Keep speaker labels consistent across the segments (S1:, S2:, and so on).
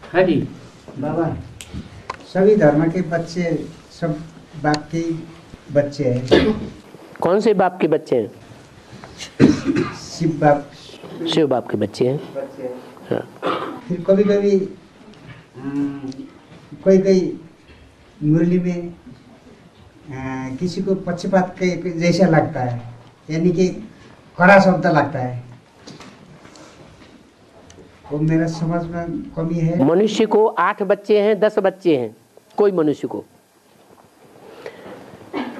S1: हाँ जी
S2: बाबा, सभी धर्म के बच्चे सब बाप के बच्चे हैं।
S3: कौन से बाप के बच्चे हैं?
S2: शिव बाप
S3: शिव बाप के बच्चे हैं।
S2: बच्चे हैं।
S3: हाँ।
S2: फिर कभी कभी कोई कोई मुरली में किसी को पक्षपात के जैसा लगता है, यानी कि कड़ा शब्द लगता है, वो मेरा समझ में कमी है।
S3: मनुष्य को 8 बच्चे हैं, 10 बच्चे हैं, कोई मनुष्य को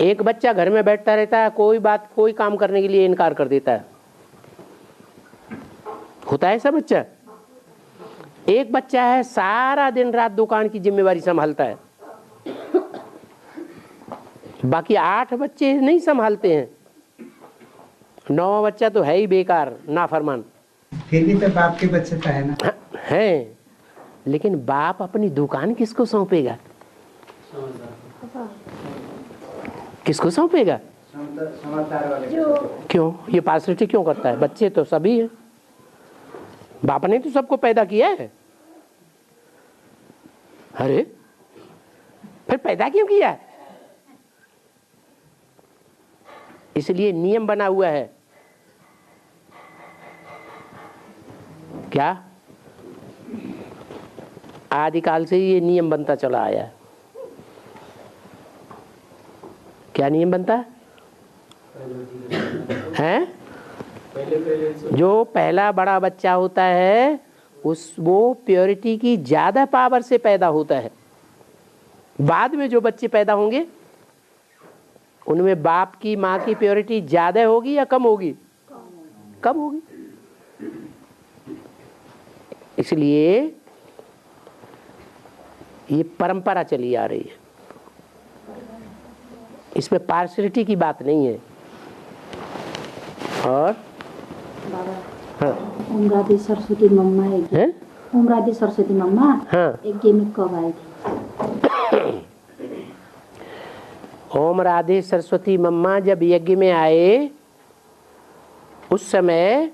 S3: एक बच्चा घर में बैठता रहता है, कोई काम करने के लिए इनकार कर देता है। होता है ऐसा बच्चा? एक बच्चा है सारा दिन रात दुकान की जिम्मेवारी संभालता है, बाकी 8 बच्चे नहीं संभालते हैं। 9वां बच्चा तो है ही बेकार, नाफरमान।
S2: फिर भी तो बाप के बच्चे तो है ना।
S3: है, लेकिन बाप अपनी दुकान किसको सौंपेगा? किसको सौंपेगा?
S2: समझदार वाले।
S3: क्यों ये पार्शलिटी क्यों करता है? बच्चे तो सभी हैं, बाप ने तो सबको पैदा किया है। अरे फिर पैदा क्यों किया? इसलिए नियम बना हुआ है। क्या? आदिकाल से ही ये नियम बनता चला आया है। क्या नियम बनता है? जो पहला बड़ा बच्चा होता है वो प्योरिटी की ज्यादा पावर से पैदा होता है। बाद में जो बच्चे पैदा होंगे उनमें बाप की माँ की प्योरिटी ज्यादा होगी या कम होगी? कम होगी। इसलिए ये परंपरा चली आ रही है, इसमें पार्शलिटी की बात नहीं है। और हाँ,
S4: उमरादी सरस्वती मम्मा उमरादी सरस्वती मम्मा
S3: हाँ,
S4: एक गेम में कब आई थी?
S3: ओम राधे सरस्वती मम्मा जब यज्ञ में आए उस समय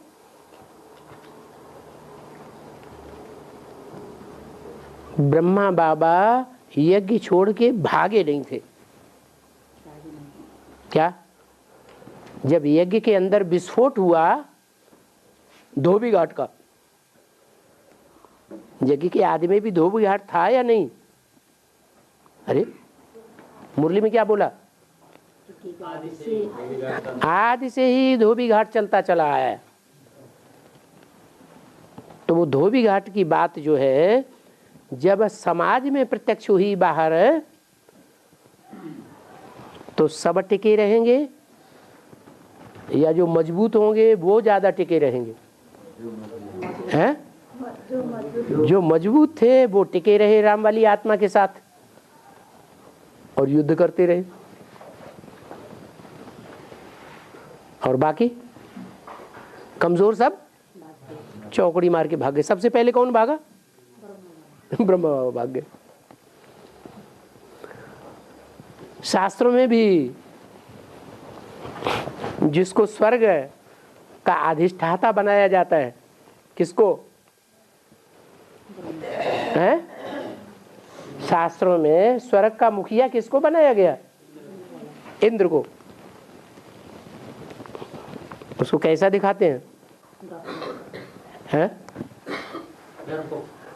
S3: ब्रह्मा बाबा यज्ञ छोड़ के भागे नहीं थे। क्या? जब यज्ञ के अंदर विस्फोट हुआ धोबी घाट का, यज्ञ के आदि में भी धोबी घाट था या नहीं? अरे मुरली में क्या बोला? आदि से ही धोबी घाट चलता चला आया है। तो वो धोबी घाट की बात जो है जब समाज में प्रत्यक्ष हुई बाहर तो सब टिके रहेंगे या जो मजबूत होंगे वो ज्यादा टिके रहेंगे? हैं? जो मजबूत थे वो टिके रहे राम वाली आत्मा के साथ और युद्ध करते रहे, और बाकी कमजोर सब चौकड़ी मार के भागे। सबसे पहले कौन भागा? ब्रह्मा बाबा भाग गए। शास्त्रों में भी जिसको स्वर्ग का अधिष्ठाता बनाया जाता है, किसको है? शास्त्रों में स्वर्ग का मुखिया किसको बनाया गया? इंद्र को। उसको कैसा दिखाते हैं?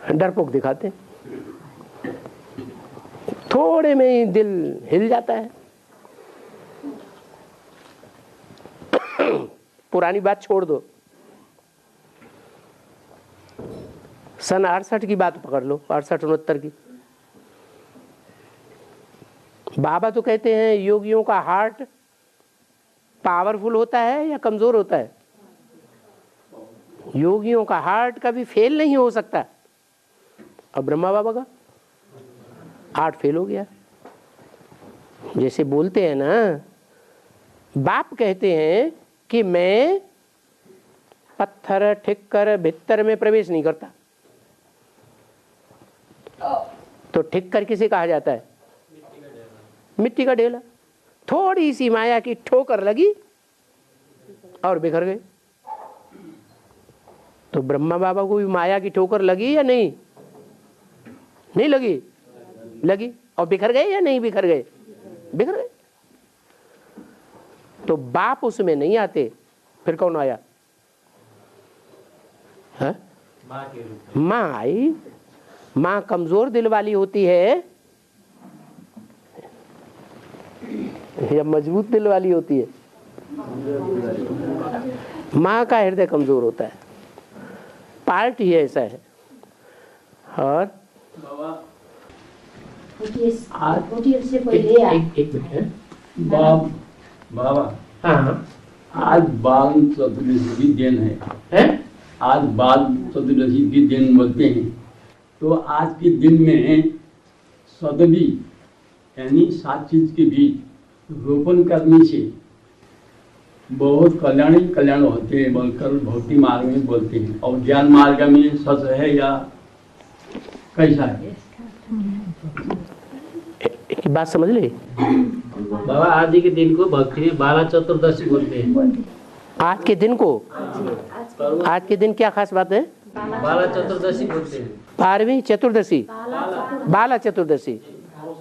S3: डरपोक दिखाते हैं। थोड़े में ही दिल हिल जाता है। पुरानी बात छोड़ दो, सन 68 की बात पकड़ लो, 68-69 की। बाबा तो कहते हैं योगियों का हार्ट पावरफुल होता है या कमजोर होता है? योगियों का हार्ट कभी फेल नहीं हो सकता। अब ब्रह्मा बाबा का हार्ट फेल हो गया। जैसे बोलते हैं ना, बाप कहते हैं कि मैं पत्थर ठिक्कर भित्तर में प्रवेश नहीं करता। तो ठिक्कर किसे कहा जाता है? मिट्टी का ढेला। थोड़ी सी माया की ठोकर लगी और बिखर गए। तो ब्रह्मा बाबा को भी माया की ठोकर लगी या नहीं? नहीं लगी? लगी। और बिखर गए या नहीं बिखर गए? बिखर गए। तो बाप उसमें नहीं आते, फिर कौन आया? है माँ आई। माँ कमजोर दिल वाली होती है या मजबूत दिल वाली होती है? माँ का हृदय कमजोर होता है, पार्ट ही ऐसा है। और
S4: से पहले
S3: एक मिनट है
S1: बाबा,
S3: हाँ
S1: आज बाल चतुर्दशी की दिन है। आज बाल चतुर्दशी की दिन बोलते हैं, तो आज के दिन में सदबी यानी 7 चीज के बीज रोपण करने से बहुत कल्याण होते हैं बोलकर भक्ति मार्ग में बोलते हैं। और ज्ञान मार्ग में सच है या कैसा है?
S3: एक बात समझ ले
S5: बाबा, आज के दिन को भक्ति में बाला चतुर्दशी बोलते हैं।
S3: आज के दिन को, आज के दिन क्या खास बात है?
S5: बाला चतुर्दशी बोलते हैं।
S3: 12वीं चतुर्दशी, बाला चतुर्दशी।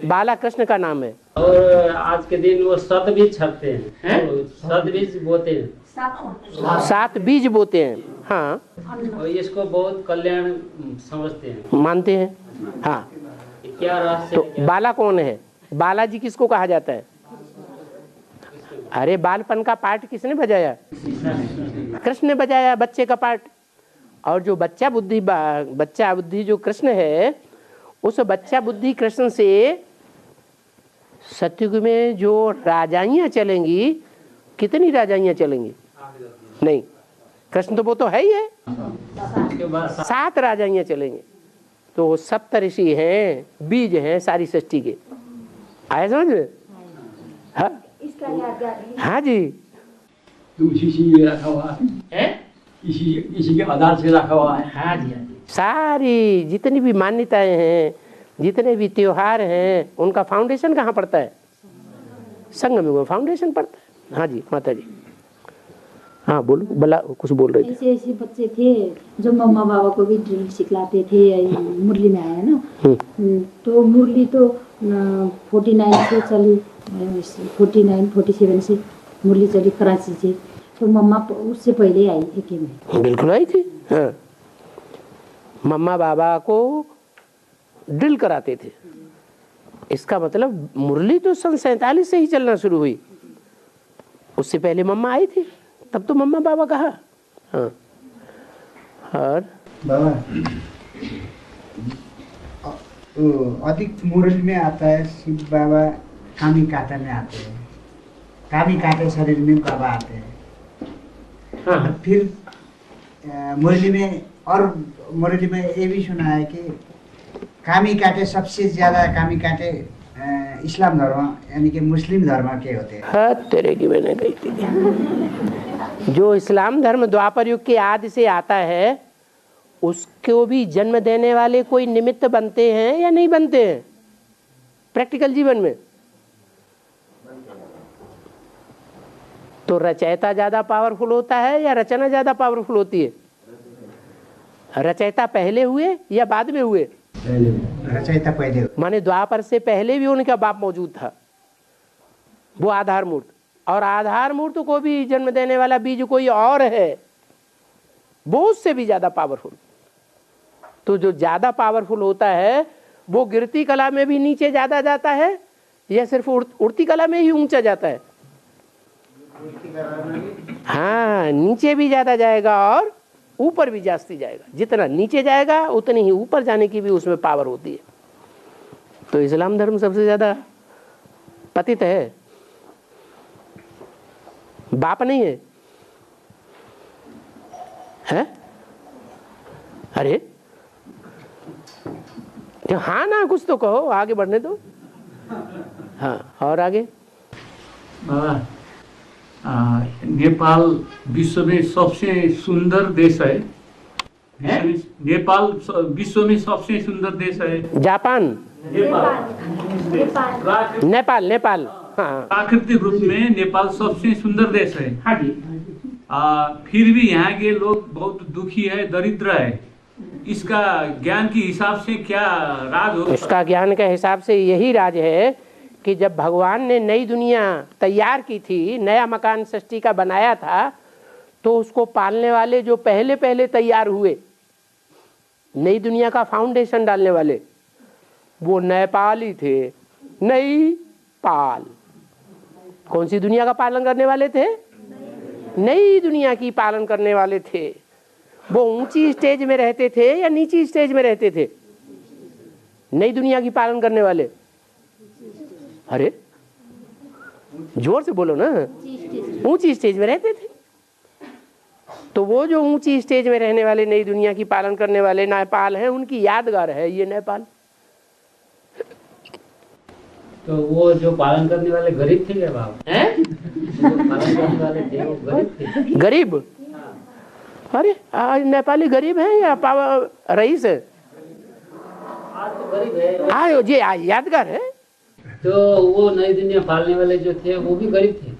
S3: बाला कृष्ण का नाम है।
S5: और आज के दिन वो 7 बीज छकते हैं, 7 बीज बोते हैं,
S3: 7 बीज बोते हैं। हाँ,
S5: और इसको बहुत कल्याण समझते हैं,
S3: मानते हैं। हाँ,
S5: क्या रहस्य
S3: तो
S5: है, क्या?
S3: बाला कौन है? बालाजी किसको कहा जाता है? अरे बालपन का पार्ट किसने बजाया? कृष्ण ने बजाया, बच्चे का पार्ट। और जो बच्चा बुद्धि जो कृष्ण है, उस बच्चा बुद्धि कृष्ण से सतयुग में जो राजाइयाँ चलेंगी, कितनी राजाइयाँ चलेंगी? नहीं, कृष्ण तो वो तो है ही है।
S5: उसके बाद
S3: 7 राजाइयाँ चलेंगे। तो 7 ऋषि हैं, बीज हैं सारी सृष्टि के। आया समझ में? हाँ
S4: इसका याद
S3: हाँ जी।
S1: तो इसी से ये रखा हुआ है, इसी के आधार से रखा हुआ है।
S5: हाँ जी, हाँ जी।
S3: सारी जितनी भी मान्यताएं हैं, जितने भी त्योहार हैं, उनका फाउंडेशन कहाँ पड़ता है? संगम में फाउंडेशन पड़ता है। हाँ जी माता जी। हाँ बोलो, बला कुछ बोल रहे थे।
S4: ऐसे ऐसे बच्चे थे जो मम्मा बाबा को भी ड्रिल सिखलाते थे। मुरली में आया ना, तो मुरली तो 49 से चली, 49 47 से मुरली चली कराची से। तो मम्मा उससे पहले आई थी में।
S3: बिल्कुल आई थी। हाँ, मम्मा बाबा को ड्रिल कराते थे। इसका मतलब मुरली तो सन 47 से ही चलना शुरू हुई। उससे पहले मम्मा आई थी, तब तो मम्मा बाबा कहा। हाँ, और
S2: बाबा अधिक मुरली में आता है शिव बाबा, कामी काटा में आते हैं, कामी काटे शरीर में बाबा आते हैं।
S3: हाँ,
S2: फिर मुरली में, और मुरली में ये भी सुना है कि कामी काटे सबसे ज्यादा कामी काटे इस्लाम धर्म यानी कि मुस्लिम धर्म के होते हैं।
S3: हाँ तेरे की मैंने कही थी। जो इस्लाम धर्म द्वापर युग के आदि से आता है, उसको भी जन्म देने वाले कोई निमित्त बनते हैं या नहीं बनते हैं प्रैक्टिकल जीवन में? तो रचयिता ज्यादा पावरफुल होता है या रचना ज्यादा पावरफुल होती है? रचयिता पहले हुए या बाद में हुए?
S2: रचयिता पहले।
S3: माने द्वापर से पहले भी उनका बाप मौजूद था, वो आधार मूर्त। और आधार मूर्त को भी जन्म देने वाला बीज कोई और है, वो उससे भी ज्यादा पावरफुल। तो जो ज्यादा पावरफुल होता है वो गिरती कला में भी नीचे ज्यादा जाता है या सिर्फ उड़ती कला में ही ऊंचा जाता है? हाँ, नीचे भी ज्यादा जाएगा और ऊपर भी जास्ती जाएगा। जितना नीचे जाएगा उतनी ही ऊपर जाने की भी उसमें पावर होती है। तो इस्लाम धर्म सबसे ज्यादा पतित है, बाप नहीं है, है? अरे हाँ ना, कुछ तो कहो, आगे बढ़ने दो। हाँ, और आगे।
S6: बाबा, नेपाल विश्व में सबसे सुंदर देश है। नेपाल विश्व में सबसे सुंदर देश है।
S3: जापान, नेपाल, नेपाल। हाँ,
S6: प्राकृतिक रूप में नेपाल सबसे सुंदर देश है।
S3: हाँ जी।
S6: फिर भी यहाँ के लोग बहुत दुखी है, दरिद्र है। इसका ज्ञान के हिसाब से क्या राज हो?
S3: उसका ज्ञान के हिसाब से यही राज है कि जब भगवान ने नई दुनिया तैयार की थी, नया मकान सृष्टि का बनाया था, तो उसको पालने वाले जो पहले पहले तैयार हुए, नई दुनिया का फाउंडेशन डालने वाले, वो नेपाली थे। नई पाल कौन सी दुनिया का पालन करने वाले थे? नई दुनिया की पालन करने वाले थे। वो ऊंची स्टेज में रहते थे या नीची स्टेज में रहते थे? नई दुनिया की पालन करने वाले। अरे जोर से बोलो ना। ऊंची स्टेज में रहते थे। तो वो जो ऊंची स्टेज में रहने वाले, नई दुनिया की पालन करने वाले नेपाल हैं, उनकी यादगार है ये नेपाल।
S5: तो वो जो पालन करने वाले गरीब थे क्या बाबा? हैं? जो पालन करने वाले थे वो गरीब थे?
S3: गरीब? अरे आज नेपाली गरीब है या रईस है?
S5: आज तो गरीब है।
S3: हाँ जी यादगार है।
S5: तो वो नई दुनिया पालने वाले जो थे वो भी गरीब थे?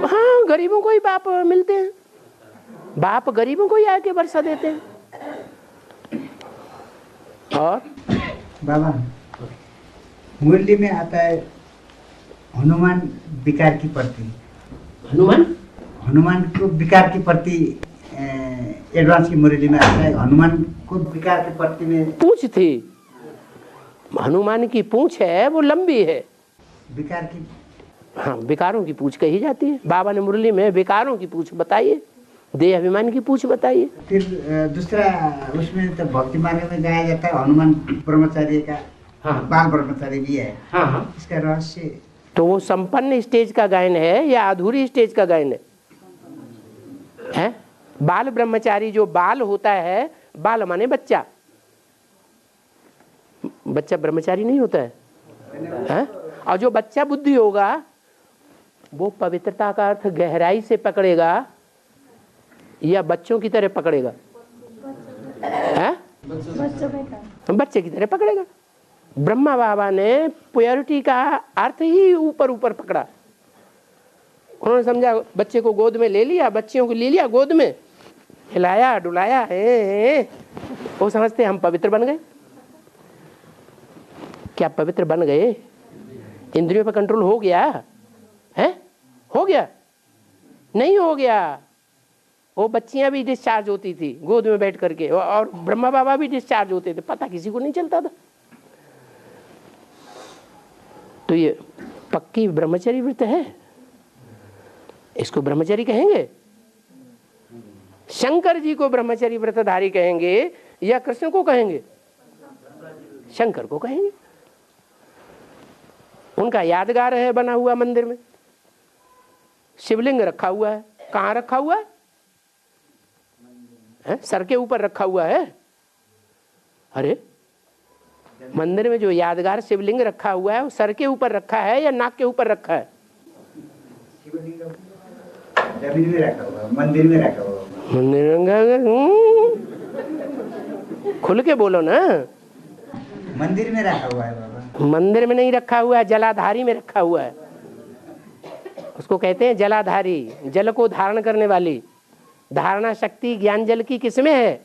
S3: हाँ, गरीबों को ही बाप मिलते हैं। बाप गरीबों को ही आके वर्षा देते हैं। और
S2: बाबा, मुरली में आता है हनुमान विकार की प्रति। हनुमान को विकार की प्रति एडवांस की मुरली में आता है। हनुमान को विकार की प्रति में
S3: पूंछ थी। हनुमान की पूंछ है वो लंबी है।
S2: विकार की,
S3: हाँ, विकारों की पूंछ कही जाती है। बाबा ने मुरली में विकारों की पूंछ बताइए, देह अभिमान की पूंछ बताइए।
S2: फिर दूसरा उसमें तो भक्ति मार्ग में गाया जाता है हनुमान ब्रह्मचार्य का।
S3: हाँ।
S2: बाल ब्रह्मचारी भी है।
S3: हाँ हाँ।
S2: इसका रहस्य
S3: तो वो संपन्न स्टेज का गायन है या अधूरी स्टेज का गायन है? बाल ब्रह्मचारी, जो बाल होता है, बाल माने बच्चा, बच्चा ब्रह्मचारी नहीं होता है? और जो बच्चा बुद्धि होगा वो पवित्रता का अर्थ गहराई से पकड़ेगा या बच्चों की तरह पकड़ेगा? है? बच्चे की तरह पकड़ेगा। ब्रह्मा बाबा ने प्योरिटी का अर्थ ही ऊपर ऊपर पकड़ा। उन्होंने समझा बच्चे को गोद में ले लिया, बच्चियों को ले लिया गोद में, हिलाया डुलाया है, वो समझते हम पवित्र बन गए। क्या पवित्र बन गए? इंद्रियों पर कंट्रोल हो गया है? हो गया? नहीं हो गया। वो बच्चियां भी डिस्चार्ज होती थी गोद में बैठ करके, और ब्रह्मा बाबा भी डिस्चार्ज होते थे, पता किसी को नहीं चलता था। तो ये पक्की ब्रह्मचर्य व्रत है, इसको ब्रह्मचर्य कहेंगे? शंकर जी को ब्रह्मचर्य व्रतधारी कहेंगे या कृष्ण को कहेंगे? शंकर को कहेंगे। उनका यादगार है बना हुआ मंदिर में, शिवलिंग रखा हुआ है। कहाँ रखा हुआ है? सर के ऊपर रखा हुआ है। अरे मंदिर में जो यादगार शिवलिंग रखा हुआ है वो सर के ऊपर रखा है या नाक के ऊपर रखा है?
S2: जमीन में रखा हुआ, मंदिर में रखा हुआ।
S3: खुल के बोलो ना।
S2: मंदिर में रखा हुआ है बाबा।
S3: मंदिर में नहीं रखा हुआ है, जलाधारी में रखा हुआ है। उसको कहते हैं जलाधारी, जल को धारण करने वाली। धारणा शक्ति ज्ञान जल की किसमें है?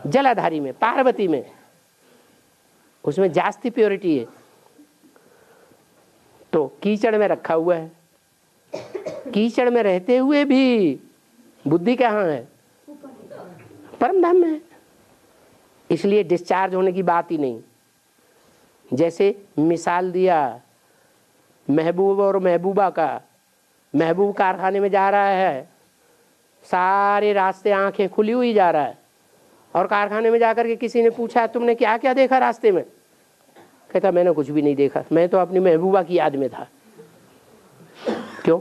S3: जलाधारी में, पार्वती में। उसमें जास्ती प्योरिटी है। तो कीचड़ में रखा हुआ है। कीचड़ में रहते हुए भी बुद्धि कहाँ है? परम धाम में है। इसलिए डिस्चार्ज होने की बात ही नहीं। जैसे मिसाल दिया महबूब और महबूबा का। महबूब कारखाने में जा रहा है, सारे रास्ते आंखें खुली हुई जा रहा है, और कारखाने में जाकर के किसी ने पूछा तुमने क्या क्या देखा रास्ते में? कहता मैंने कुछ भी नहीं देखा, मैं तो अपनी महबूबा की याद में था। क्यों?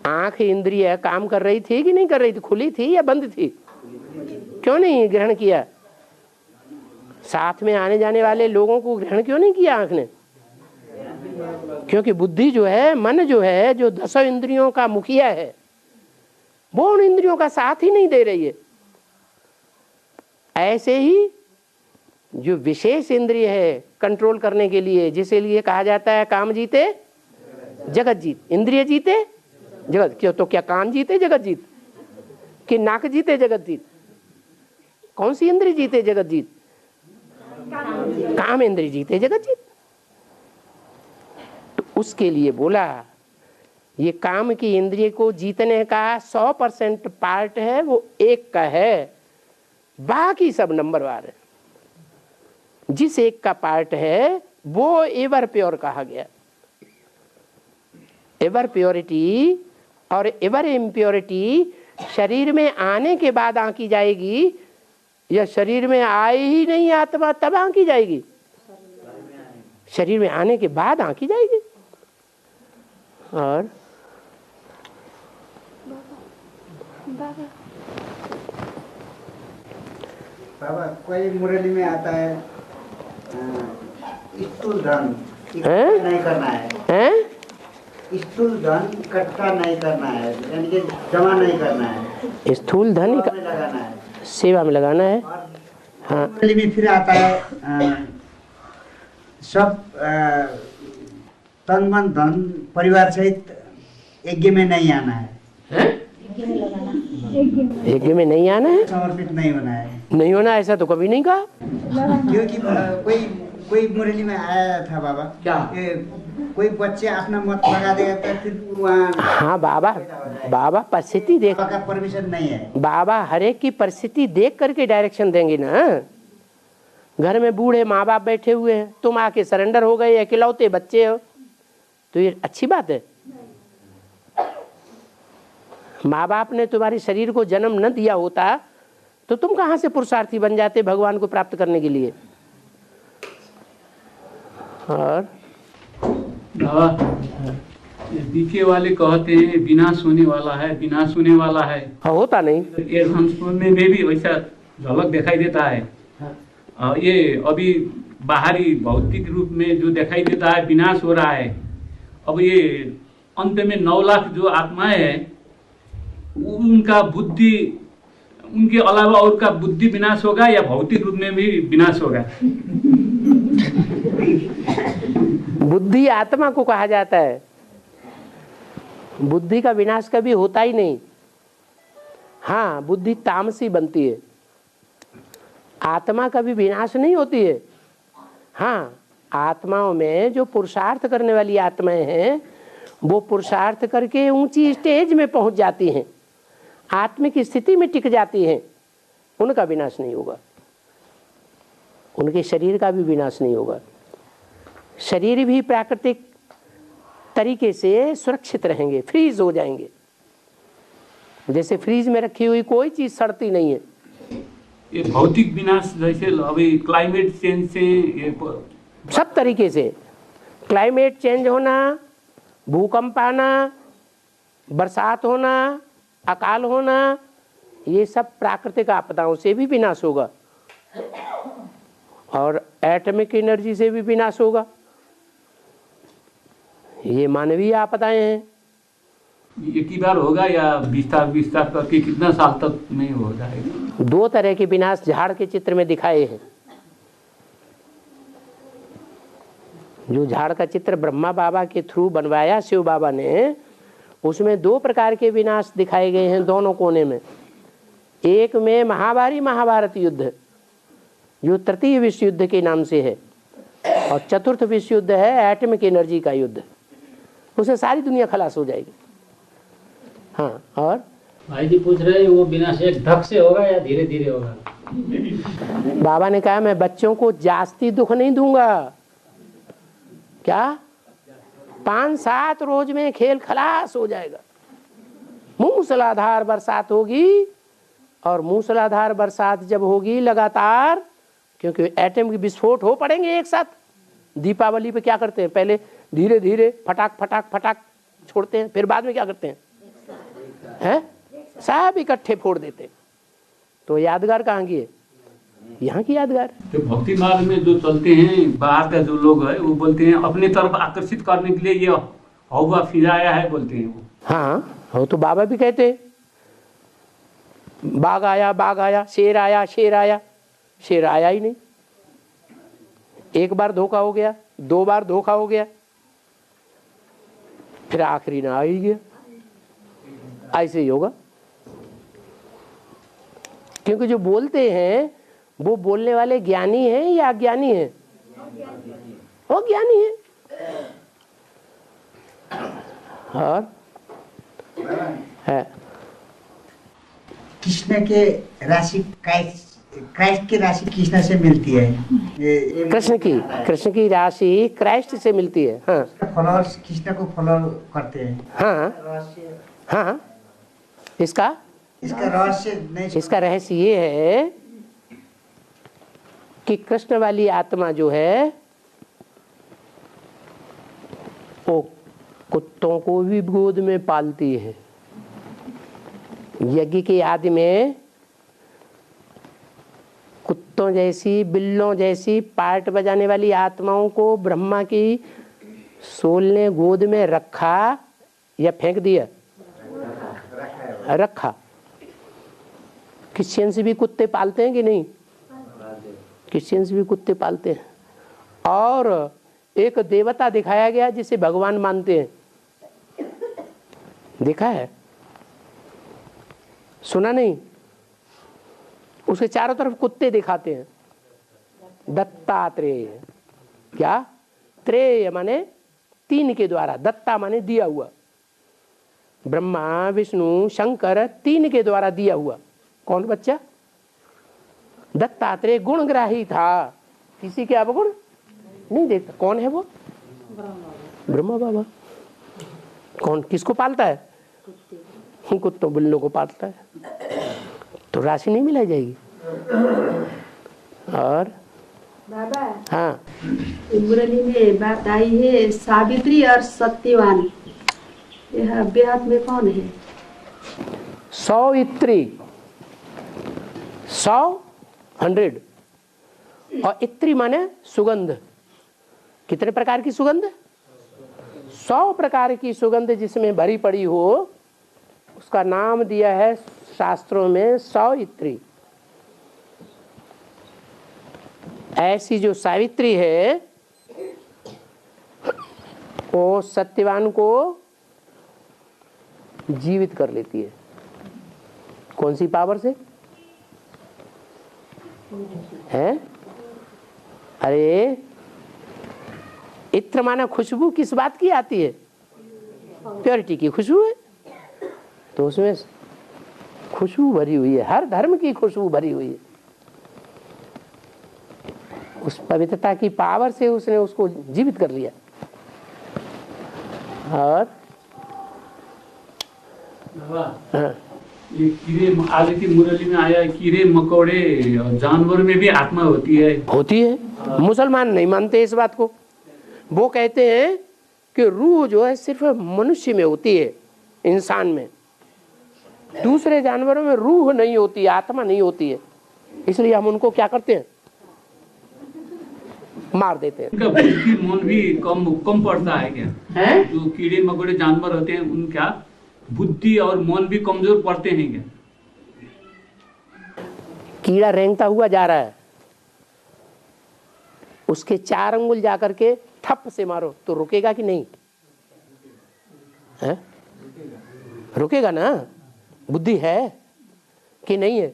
S3: आंख इंद्रिय काम कर रही थी कि नहीं कर रही थी? खुली थी या बंद थी? क्यों नहीं ग्रहण किया? साथ में आने जाने वाले लोगों को ग्रहण क्यों नहीं किया आंख ने? क्योंकि बुद्धि जो है, मन जो है, जो 10 इंद्रियों का मुखिया है, वो उन इंद्रियों का साथ ही नहीं दे रही है। ऐसे ही जो विशेष इंद्रिय है कंट्रोल करने के लिए, जिसे लिए कहा जाता है काम जीते जगत जीत, इंद्रिय जीते जगत। क्यों? तो क्या कान जीते जगत जीत कि नाक जीते जगत जीत? कौन सी इंद्रिय जीते जगत जीत? काम इंद्रिय जीते जगत जीत। तो उसके लिए बोला ये काम की इंद्रिय को जीतने का 100% पार्ट है वो एक का है, बाकी सब नंबरवार है। जिस एक का पार्ट है वो एवर प्योर कहा गया। एवर प्योरिटी और एवर इम्प्योरिटी शरीर में आने के बाद आंकी जाएगी या शरीर में आए ही नहीं आत्मा तब आंकी जाएगी? शरीर में आने के बाद आंकी जाएगी। और
S2: बाबा कोई मुरली में आता है स्थूल धन
S3: हैं?
S2: नहीं करना है, स्थूल धन इकट्ठा नहीं करना है, यानी कि जमा नहीं करना है,
S3: स्थूल धन
S2: सेवा में लगाना है।
S3: सेवा में लगाना है। हाँ,
S2: मुरली में फिर आता है सब तन मन धन परिवार सहित यज्ञ में नहीं आना है,
S3: यज्ञ में नहीं आना है,
S2: समर्पित नहीं होना है।
S3: नहीं होना ऐसा तो कभी नहीं कहा।
S2: क्योंकि कोई मुरली में आया था बाबा,
S3: क्या?
S2: कोई बच्चे अपना मत लगा देगा तो फिर वहाँ
S3: हाँ बाबा परिस्थिति देख,
S2: बाबा का परमिशन नहीं है।
S3: बाबा हर एक की परिस्थिति देख करके डायरेक्शन देंगे ना। घर में बूढ़े माँ बाप बैठे हुए हैं, तुम आके सरेंडर हो गए, इकलौते बच्चे हो, तो ये अच्छी बात है? माँ बाप ने तुम्हारे शरीर को जन्म न दिया होता तो तुम कहाँ से पुरुषार्थी बन जाते भगवान को प्राप्त करने के लिए? और
S6: पीछे वाले कहते हैं विनाश होने वाला है, विनाश होने वाला है।
S3: होता नहीं।
S6: ये संस्कृत में भी वैसा झलक दिखाई देता है। ये अभी बाहरी भौतिक रूप में जो दिखाई देता है विनाश हो रहा है। अब ये अंत में 9 लाख जो आत्माएं हैं उनका बुद्धि, उनके अलावा और का बुद्धि विनाश होगा या भौतिक रूप में भी विनाश होगा?
S3: बुद्धि आत्मा को कहा जाता है, बुद्धि का विनाश कभी होता ही नहीं। हाँ, बुद्धि तामसी बनती है, आत्मा कभी विनाश नहीं होती है। हाँ, आत्माओं में जो पुरुषार्थ करने वाली आत्माएं हैं वो पुरुषार्थ करके ऊंची स्टेज में पहुंच जाती हैं, आत्मिक स्थिति में टिक जाती हैं, उनका विनाश नहीं होगा, उनके शरीर का भी विनाश नहीं होगा। शरीर भी प्राकृतिक तरीके से सुरक्षित रहेंगे, फ्रीज हो जाएंगे। जैसे फ्रीज में रखी हुई कोई चीज सड़ती नहीं है।
S6: ये भौतिक विनाश जैसे अभी क्लाइमेट चेंज से ये
S3: सब तरीके से क्लाइमेट चेंज होना, भूकंप आना, बरसात होना, अकाल होना, ये सब प्राकृतिक आपदाओं से भी विनाश होगा और एटॉमिक एनर्जी से भी विनाश होगा। ये मानवीय आपदाएं हैं।
S6: एक ही बार होगा या विस्तार करके कितना साल तक में हो जाएगा?
S3: 2 तरह के विनाश झाड़ के चित्र में दिखाए हैं। जो झाड़ का चित्र ब्रह्मा बाबा के थ्रू बनवाया शिव बाबा ने, उसमें 2 प्रकार के विनाश दिखाए गए हैं दोनों कोने में। एक में महाभारी महाभारत युद्ध जो तृतीय विश्व युद्ध के नाम से है, और चतुर्थ विश्व युद्ध है एटॉमिक एनर्जी का युद्ध। उससे सारी दुनिया खलास हो जाएगी। हाँ, और
S5: भाई जी पूछ रहे हैं वो विनाश एक धक से होगा या धीरे धीरे होगा?
S3: बाबा ने कहा मैं बच्चों को जास्ती दुख नहीं दूंगा। क्या 5-7 रोज में खेल खलास हो जाएगा। मूसलाधार बरसात होगी, और मूसलाधार बरसात जब होगी लगातार, क्योंकि एटम के विस्फोट हो पड़ेंगे एक साथ। दीपावली पे क्या करते हैं, पहले धीरे धीरे फटाक फटाक फटाक छोड़ते हैं, फिर बाद में क्या करते हैं, सब इकट्ठे फोड़ देते हैं। तो यादगार कहाँ की है? यहाँ की यादगार।
S6: जो भक्ति मार्ग में जो चलते हैं बाहर का जो लोग है वो बोलते हैं अपने तरफ आकर्षित करने के लिए ये हवा फिराया है बोलते हैं वो।
S3: हाँ, वो तो बाबा भी कहते हैं बाघ आया, शेर आया, शेर आया ही नहीं। एक बार धोखा हो गया, 2 बार धोखा हो गया, फिर आखिरी ना आ ही गया। ऐसे ही होगा। क्योंकि जो बोलते हैं वो बोलने वाले ज्ञानी हैं या अज्ञानी हैं? वो ज्ञानी है। और है
S2: कृष्ण के राशि क्राइस्ट की राशि कृष्ण से मिलती है।
S3: कृष्ण की राशि क्राइस्ट से मिलती है। हाँ,
S2: फॉलोअर्स कृष्ण को फॉलो करते हैं।
S3: हाँ हाँ, इसका
S2: रहस्य नहीं।
S3: इसका रहस्य ये है कि कृष्ण वाली आत्मा जो है वो कुत्तों को भी गोद में पालती है। यज्ञ के आदि में कुत्तों जैसी, बिल्लों जैसी पार्ट बजाने वाली आत्माओं को ब्रह्मा की सोल ने गोद में रखा या फेंक दिया? रखा। क्रिश्चियंस भी कुत्ते पालते हैं कि नहीं? क्रिश्चियंस भी कुत्ते पालते हैं। और एक देवता दिखाया गया जिसे भगवान मानते हैं, देखा है? सुना नहीं? उसके चारों तरफ कुत्ते दिखाते हैं। दत्तात्रेय। क्या? त्रेय माने तीन के द्वारा, दत्ता माने दिया हुआ। ब्रह्मा, विष्णु, शंकर तीन के द्वारा दिया हुआ। कौन बच्चा? दत्तात्रेय गुणग्राही था, किसी के अवगुण नहीं देखता। कौन है वो? ब्रह्मा बाबा। कौन किसको पालता है? कुत्तों बिल्लों को पालता है। तो राशि नहीं मिलाई जाएगी। और
S7: बाबा,
S3: हाँ,
S7: मुरली में बात आई है सावित्री और सत्यवान, यह बेहद में कौन है?
S3: सौइत्री, 100 और इत्री माने सुगंध। कितने प्रकार की सुगंध? 100 प्रकार की सुगंध जिसमें भरी पड़ी हो, उसका नाम दिया है शास्त्रों में सौइत्री। ऐसी जो सावित्री है वो सत्यवान को जीवित कर लेती है। कौन सी पावर से? है? अरे इत्र माना खुशबू किस बात की आती है? प्योरिटी की खुशबू है। तो उसमें खुशबू भरी हुई है, हर धर्म की खुशबू भरी हुई है। उस पवित्रता की पावर से उसने उसको जीवित कर लिया। और हाँ,
S6: ये कीड़े, आगे की मुरली में आया कीड़े मकोड़े जानवर में भी आत्मा होती है।
S3: होती है। मुसलमान नहीं मानते इस बात को। वो कहते हैं कि रूह जो है सिर्फ मनुष्य में होती है, इंसान में। दूसरे जानवरों में रूह नहीं होती, आत्मा नहीं होती है। इसलिए हम उनको क्या करते हैं? मार देते हैं।
S6: उनका बुद्धि मन भी कम पड़ता है क्या?
S3: है?
S6: जो कीड़े मकोड़े जानवर होते हैं उनका बुद्धि और मन भी कमजोर पड़ते हैं क्या?
S3: कीड़ा रेंगता हुआ जा रहा है, उसके 4 अंगुल जाकर के ठप से मारो तो रुकेगा कि नहीं? है? रुकेगा ना? बुद्धि है कि नहीं है?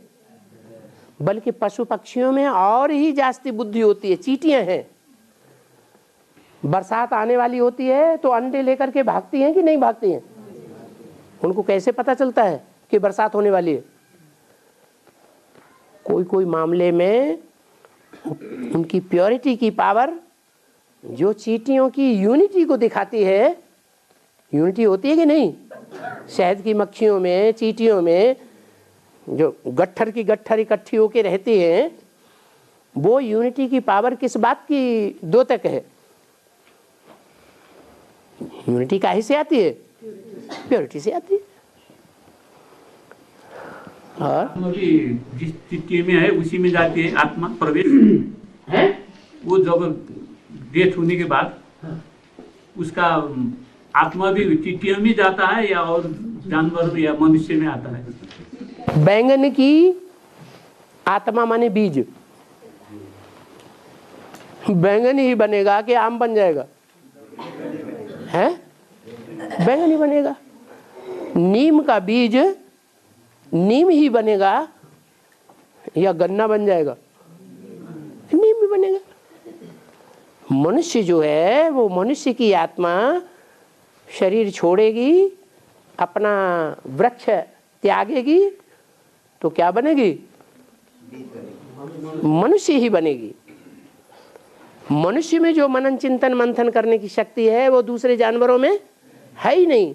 S3: बल्कि पशु पक्षियों में और ही जास्ती बुद्धि होती है। चींटियां हैं, बरसात आने वाली होती है तो अंडे लेकर के भागती हैं कि नहीं भागती हैं? उनको कैसे पता चलता है कि बरसात होने वाली है? कोई कोई मामले में उनकी प्योरिटी की पावर जो चींटियों की यूनिटी को दिखाती है। यूनिटी होती है कि नहीं? शहद की मक्खियों में, चींटियों में जो गट्ठर की गट्ठर इकट्ठी होकर रहती हैं, वो यूनिटी की पावर किस बात की द्योतक है? यूनिटी काहे से आती है? प्योरिटी से आती है। और
S6: आत्मा भी जिस चिट्ठी में है उसी में जाती है आत्मा प्रवेश है। वो जब डेथ होने के बाद उसका आत्मा भी चिट्ठियों में जाता है या और जानवर या मनुष्य में आता है?
S3: बैंगन की आत्मा माने बीज। बैंगन ही बनेगा कि आम बन जाएगा? है? बैंगन ही बनेगा। नीम का बीज नीम ही बनेगा या गन्ना बन जाएगा? नीम भी बनेगा। मनुष्य जो है वो मनुष्य की आत्मा शरीर छोड़ेगी, अपना वृक्ष त्यागेगी तो क्या बनेगी? मनुष्य ही बनेगी। मनुष्य में जो मनन चिंतन मंथन करने की शक्ति है वो दूसरे जानवरों में है ही नहीं।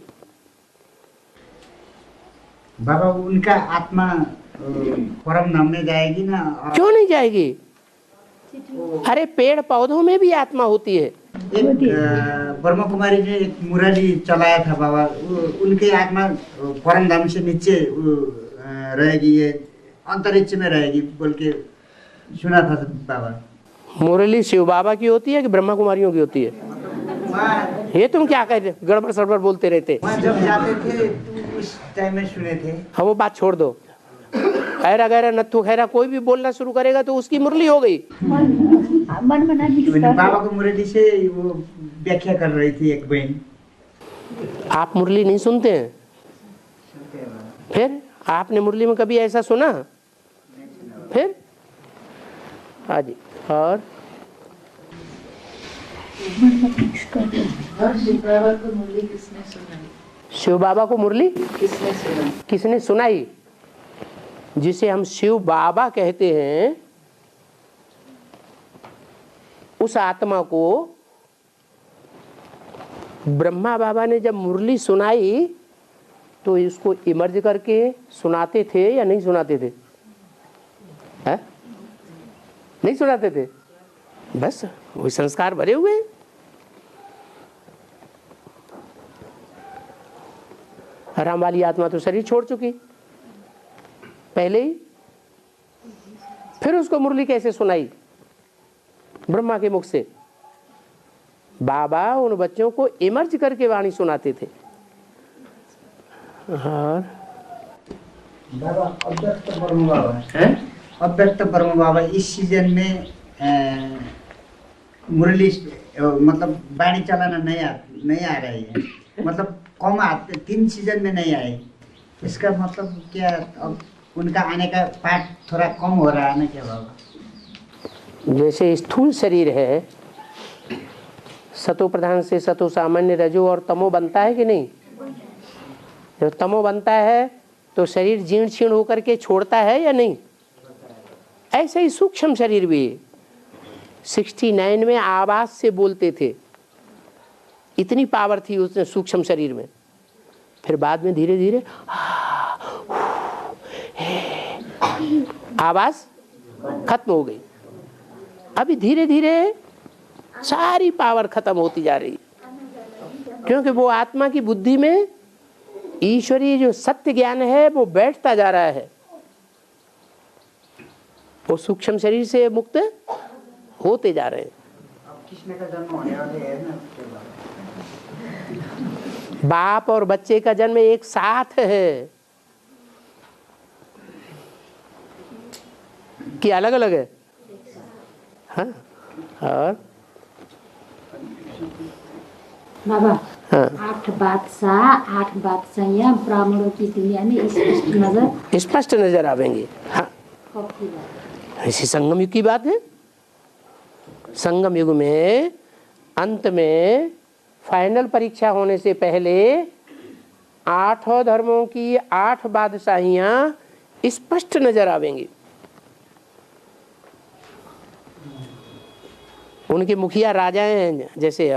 S2: बाबा उनका आत्मा परम धाम में जाएगी ना?
S3: क्यों नहीं जाएगी? अरे पेड़ पौधों में भी आत्मा होती है।
S2: एक ब्रह्म कुमारी ने एक मुरली चलाया था बाबा, उनकी आत्मा परम धाम से नीचे रहेगी, ये अंतरिक्ष में रहेगी बोल के सुना था बाबा।
S3: मुरली शिव बाबा की होती है कि ब्रह्मा कुमारियों की होती है? ये तुम क्या कह रहे, गड़बड़ सड़बड़ बोलते रहते।
S2: वहाँ जब जाते थे तो उस टाइम में सुने थे।
S3: हाँ वो बात छोड़ दो। खैरा गैरा नत्थु खैरा कोई भी बोलना शुरू करेगा तो उसकी मुरली हो गई।
S2: बाबा को मुरली से वो व्याख्या कर रही थी एक बहन।
S3: आप मुरली नहीं सुनते हैं? फिर आपने मुरली में कभी ऐसा सुना? फिर हाँ जी। और
S8: शिव बाबा को मुरली किसने सुनाई?
S3: शिव बाबा को मुरली
S8: किसने सुनाई?
S3: किसने सुनाई? जिसे हम शिव बाबा कहते हैं उस आत्मा को ब्रह्मा बाबा ने जब मुरली सुनाई तो इसको इमर्ज करके सुनाते थे या नहीं सुनाते थे? है? नहीं सुनाते थे? बस वही संस्कार भरे हुए हैं। राम वाली आत्मा तो शरीर छोड़ चुकी पहले ही, फिर उसको मुरली कैसे सुनाई? ब्रह्मा के मुख से। बाबा उन बच्चों को इमर्ज करके वाणी सुनाते थे। और
S2: बाबा अव्यक्त ब्रह्म बाबा है, अव्यक्त ब्रह्म बाबा इस सीजन में मुरली मतलब वाणी चलाना नहीं आ रही है, मतलब कम आते, 3 सीजन में नहीं आए। इसका मतलब क्या, अब उनका आने का पाठ थोड़ा कम हो रहा है ना क्या बाबा?
S3: जैसे स्थूल शरीर है, सतो प्रधान से सतो सामान्य रजो और तमो बनता है कि नहीं? जब तमो बनता है तो शरीर जीर्ण क्षीण होकर के छोड़ता है या नहीं? ऐसे ही सूक्ष्म शरीर भी 69 में आवाज से बोलते थे, इतनी पावर थी उसने सूक्ष्म शरीर में। फिर बाद में धीरे धीरे आवाज खत्म हो गई। अभी धीरे धीरे सारी पावर खत्म होती जा रही है, क्योंकि वो आत्मा की बुद्धि में ईश्वरीय जो सत्य ज्ञान है वो बैठता जा रहा है। वो सूक्ष्म शरीर से मुक्त होते जा रहे हैं।
S2: किसने का जन्म होने वाले है ना?
S3: बाप और बच्चे का जन्म एक साथ है कि अलग अलग है? हाँ। और
S4: बाबा
S3: हाँ।
S4: 8 बादशाह या ब्राह्मणों की दुनिया में
S3: स्पष्ट नजर आवेंगे। हाँ,
S4: कब की बात?
S3: ऐसी संगम युग की बात है। संगम युग में अंत में फाइनल परीक्षा होने से पहले 8 धर्मों की 8 बादशाहियां स्पष्ट नजर आवेंगी। उनके मुखिया राजाएं हैं, जैसे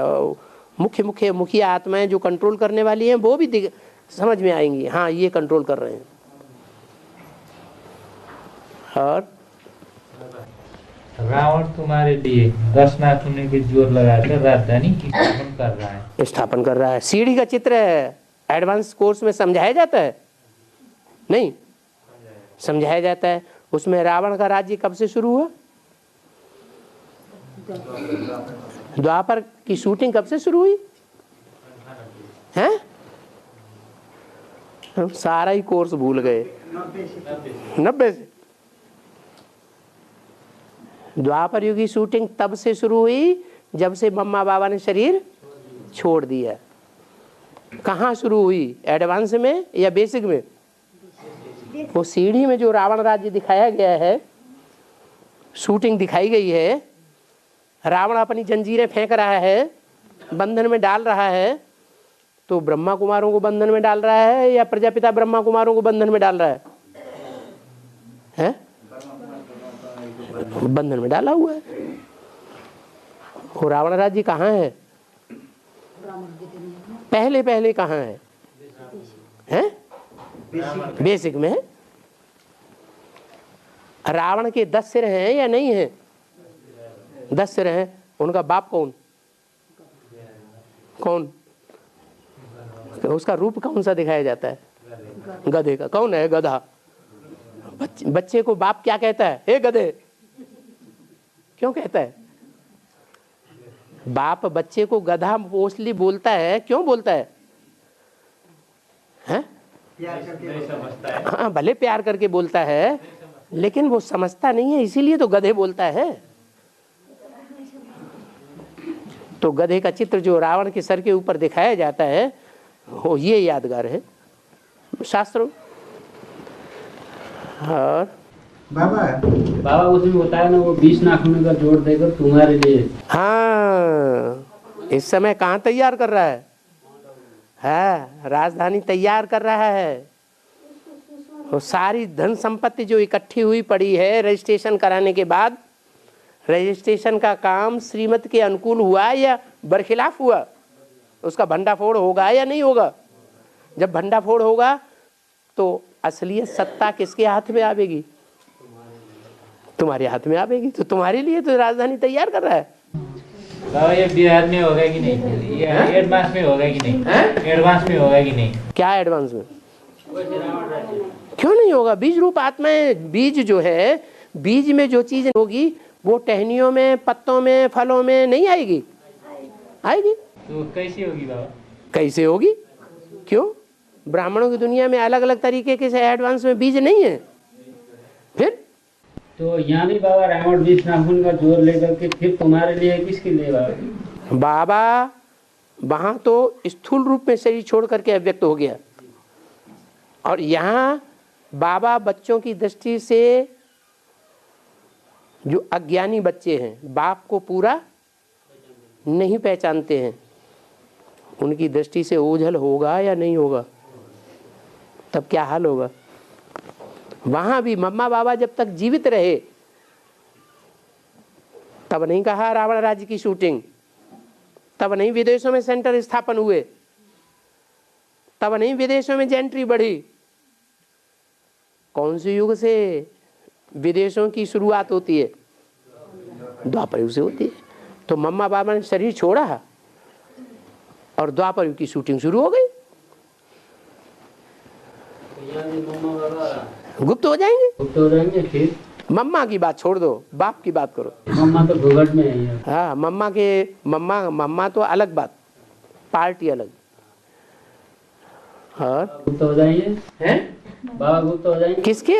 S3: मुख्य मुखिया आत्माएं जो कंट्रोल करने वाली हैं वो भी समझ में आएंगी, हाँ ये कंट्रोल कर रहे हैं। और
S5: रावण तुम्हारे लिए 10 नाखूनों की जोर लगाकर राजधानी की स्थापना कर रहा है।
S3: स्थापन कर रहा है। सीढ़ी का चित्र है, एडवांस कोर्स में समझाया जाता है? नहीं समझाया जाता है। उसमें रावण का राज्य कब से शुरू हुआ? द्वापर की शूटिंग कब से शुरू हुई है? हम सारा ही कोर्स भूल गए। 90 से। द्वापर युग की शूटिंग तब से शुरू हुई जब से मम्मा बाबा ने शरीर छोड़ दिया। कहाँ शुरू हुई, एडवांस में या बेसिक में? वो सीढ़ी में जो रावण राज्य दिखाया गया है शूटिंग दिखाई गई है, रावण अपनी जंजीरें फेंक रहा है, बंधन में डाल रहा है, तो ब्रह्मा कुमारों को बंधन में डाल रहा है या प्रजापिता ब्रह्मा कुमारों को बंधन में डाल रहा है? हैं? बंधन में डाला हुआ है। वो रावण राज्य कहाँ है? पहले पहले कहाँ है? हैं? बेसिक में है। रावण के 10 सिर हैं या नहीं है? 10 सिर हैं। उनका बाप कौन? कौन? उसका रूप कौन सा दिखाया जाता है? गधे का। कौन है गधा? बच्चे को बाप क्या कहता है? हे गधे, क्यों कहता है? बाप बच्चे को गधा मोस्टली बोलता है, क्यों बोलता है? हैं? हाँ, भले प्यार करके बोलता है, लेकिन वो समझता नहीं है, इसीलिए तो गधे बोलता है। तो गधे का चित्र जो रावण के सर के ऊपर दिखाया जाता है, वो ये यादगार है शास्त्रों। और
S5: बाबा उसमें बताया ना, वो 20 नाखूनों का जोड़ देकर तुम्हारे लिए।
S3: हाँ, इस समय कहाँ तैयार कर रहा है? हाँ, राजधानी तैयार कर रहा है। वो सारी धन संपत्ति जो इकट्ठी हुई पड़ी है, रजिस्ट्रेशन कराने के बाद, रजिस्ट्रेशन का काम श्रीमत के अनुकूल हुआ या बरखिलाफ हुआ? उसका भंडाफोड़ होगा या नहीं होगा? जब भंडाफोड़ होगा तो असलियत सत्ता किसके हाथ में आवेगी? तुम्हारे हाथ में आवेगी। तो तुम्हारे लिए तो राजधानी तैयार कर रहा है।
S5: बाबा ये बिहार में होगा कि नहीं? ये एडवांस में होगा कि नहीं? एडवांस में होगा कि नहीं?
S3: क्या एडवांस में? क्यों नहीं होगा? बीज रूप आत्माएं, बीज जो है, बीज में जो चीज होगी वो टहनियों में, पत्तों में, फलों में नहीं आएगी? आएगी।
S5: तो कैसी होगी बाबा?
S3: कैसे होगी? क्यों? ब्राह्मणों की दुनिया में अलग अलग तरीके के से एडवांस में बीज नहीं है। फिर
S5: तो यहाँ भी बाबा रावण 20 नाखून का जोर लेकर के फिर तुम्हारे लिए किसके लिए बाबा?
S3: बाबा वहां तो स्थूल रूप में शरीर छोड़ करके अव्यक्त हो गया, और यहाँ बाबा बच्चों की दृष्टि से, जो अज्ञानी बच्चे हैं, बाप को पूरा नहीं पहचानते हैं, उनकी दृष्टि से ओझल होगा या नहीं होगा? तब क्या हाल होगा? वहां भी मम्मा बाबा जब तक जीवित रहे तब नहीं कहा रावण राज्य की शूटिंग, तब नहीं विदेशों में सेंटर स्थापन हुए, तब नहीं विदेशों में जेंट्री बढ़ी। कौन से युग से विदेशों की शुरुआत होती है? द्वापर युग से होती है। तो मम्मा बाबा ने शरीर छोड़ा और द्वापर युग की शूटिंग शुरू हो गई। गुप्त हो जाएंगे।
S5: गुप्त हो जाएंगे। फिर
S3: मम्मा की बात छोड़ दो, बाप की बात करो।
S5: मम्मा तो घूंघट में है।
S3: हाँ, मम्मा तो अलग बात, पार्टी अलग। और
S5: गुप्त हो जाएंगे हैं बाबा? गुप्त हो जाएंगे।
S3: किसके